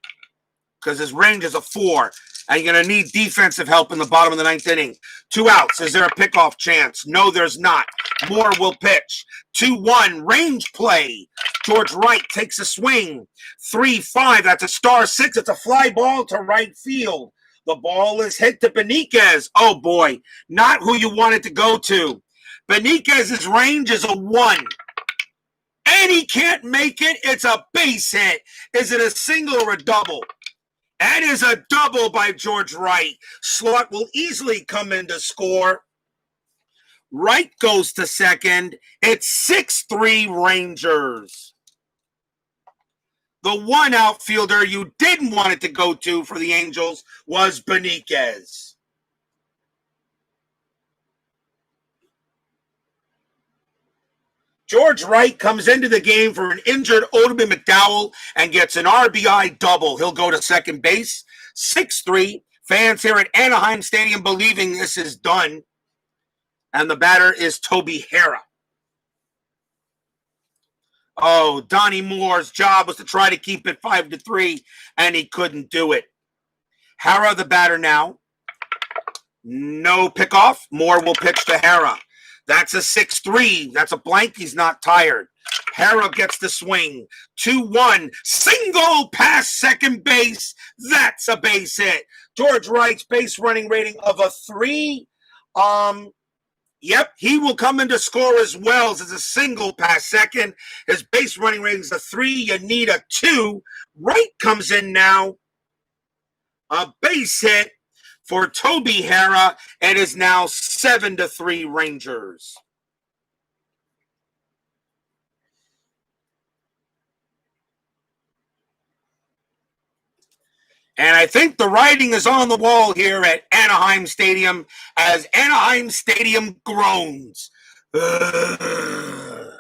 because his range is a 4. And you're going to need defensive help in the bottom of the 9th inning. 2 outs. Is there a pickoff chance? No, there's not. Moore will pitch. 2-1. Range play. George Wright takes a swing. 3-5. That's a star 6. It's a fly ball to right field. The ball is hit to Benitez. Oh, boy. Not who you want it to go to. Benitez's range is a 1. And he can't make it. It's a base hit. Is it a single or a double? That is a double by George Wright. Slaught will easily come in to score. Wright goes to second. It's 6-3 Rangers. The one outfielder you didn't want it to go to for the Angels was Benitez. George Wright comes into the game for an injured Odom McDowell and gets an RBI double. He'll go to second base. 6-3. Fans here at Anaheim Stadium believing this is done. And the batter is Toby Harrah. Oh, Donnie Moore's job was to try to keep it 5-3, and he couldn't do it. Harrah, the batter now. No pickoff. Moore will pitch to Harrah. That's a 6-3. That's a blank. He's not tired. Harrah gets the swing. 2-1. Single past second base. That's a base hit. George Wright's base running rating of a 3. Yep, he will come in to score as well as a single past second. His base running rating is a 3. You need a 2. Wright comes in now. A base hit for Toby Harrah. It is now 7-3 Rangers. And I think the writing is on the wall here at Anaheim Stadium as Anaheim Stadium groans. The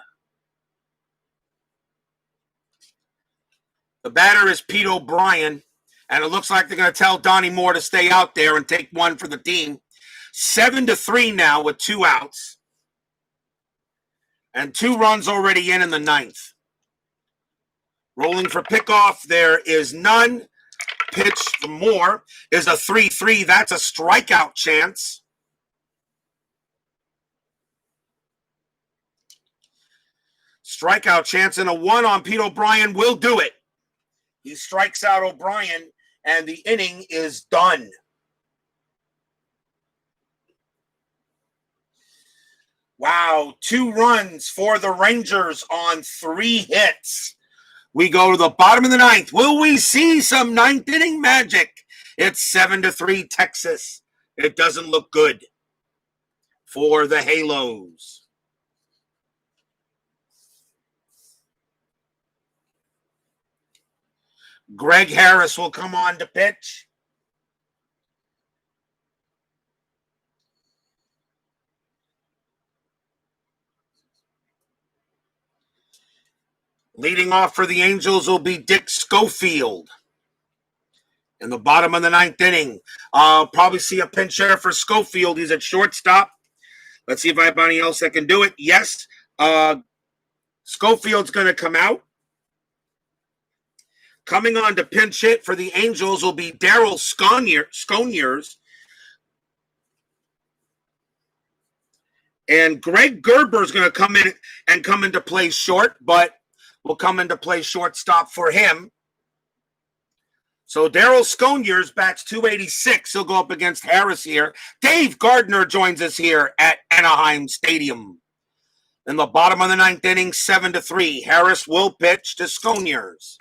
batter is Pete O'Brien, and it looks like they're going to tell Donnie Moore to stay out there and take one for the team. 7-3 now with 2 outs. And 2 runs already in the 9th. Rolling for pickoff, there is none. Pitch for Moore is a 3-3. That's a strikeout chance. Strikeout chance, and a 1 on Pete O'Brien will do it. He strikes out O'Brien, and the inning is done. Wow, 2 runs for the Rangers on 3 hits. We go to the bottom of the 9th. Will we see some 9th inning magic? It's 7-3 Texas. It doesn't look good for the Halos. Greg Harris will come on to pitch. Leading off for the Angels will be Dick Schofield. In the bottom of the 9th inning, I'll probably see a pinch hitter for Schofield. He's at shortstop. Let's see if I have anybody else that can do it. Yes, Schofield's going to come out. Coming on to pinch hit for the Angels will be Daryl Sconiers. And Greg Gerber is going to come in and come into play short, but will come into play shortstop for him. So Daryl Sconiers bats .286. He'll go up against Harris here. Dave Gardner joins us here at Anaheim Stadium. In the bottom of the 9th inning, 7-3. Harris will pitch to Sconiers.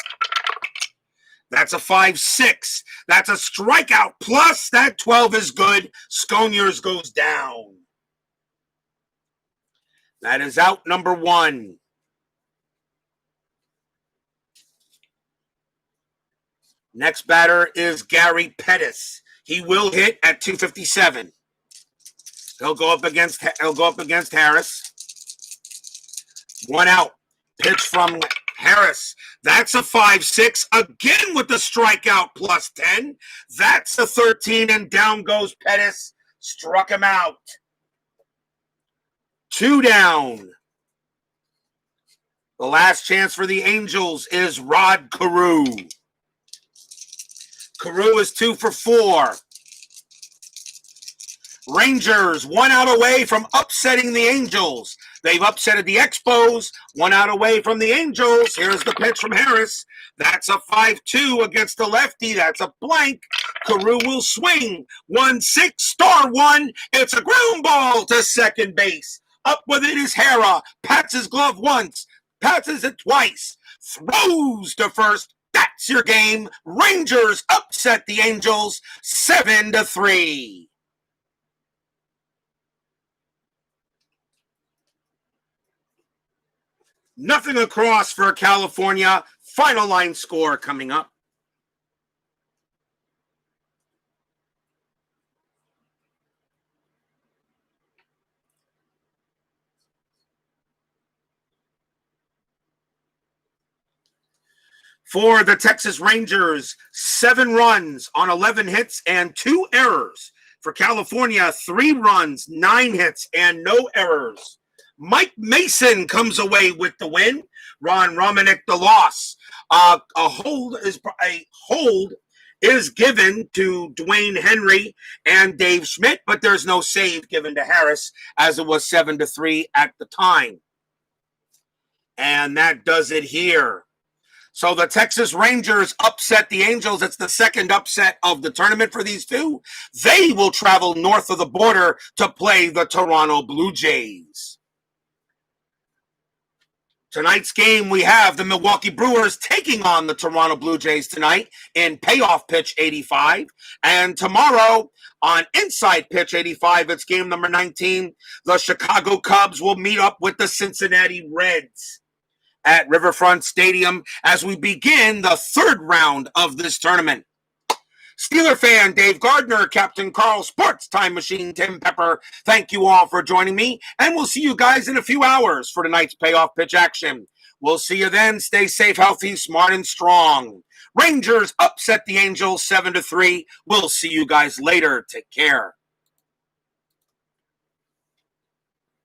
That's a 5-6. That's a strikeout. Plus, that 12 is good. Sconiers goes down. That is out number 1. Next batter is Gary Pettis. He will hit at .257. He'll go up against Harris. 1 out. Pitch from Harris. That's a 5-6. Again with the strikeout plus 10. That's a 13, and down goes Pettis. Struck him out. 2 down. The last chance for the Angels is Rod Carew. Carew is 2 for 4. Rangers 1 out away from upsetting the Angels. They've upsetted the Expos. 1 out away from the Angels. Here's the pitch from Harris. That's a 5-2 against the lefty. That's a blank. Carew will swing. 1-6, star 1. It's a ground ball to second base. Up with it is Harrah. Pats his glove once. Passes it twice. Throws to first. That's your game. Rangers upset the Angels 7-3. Nothing across for California. Final line score coming up. For the Texas Rangers, 7 runs on 11 hits and 2 errors. For California, 3 runs, 9 hits, and no errors. Mike Mason comes away with the win. Ron Romanick the loss. A hold is given to Dwayne Henry and Dave Schmidt, but there's no save given to Harris as it was 7-3 at the time. And that does it here. So the Texas Rangers upset the Angels. It's the second upset of the tournament for these two. They will travel north of the border to play the Toronto Blue Jays. Tonight's game, we have the Milwaukee Brewers taking on the Toronto Blue Jays tonight in Payoff Pitch 85. And tomorrow on Inside Pitch 85, it's game number 19. The Chicago Cubs will meet up with the Cincinnati Reds at Riverfront Stadium as we begin the third round of this tournament. Steeler fan Dave Gardner, Captain Carl, Sports Time Machine Tim Pepper, thank you all for joining me, and we'll see you guys in a few hours for tonight's payoff pitch action. We'll see you then. Stay safe, healthy, smart, and strong. Rangers upset the Angels 7-3. We'll see you guys later. Take care.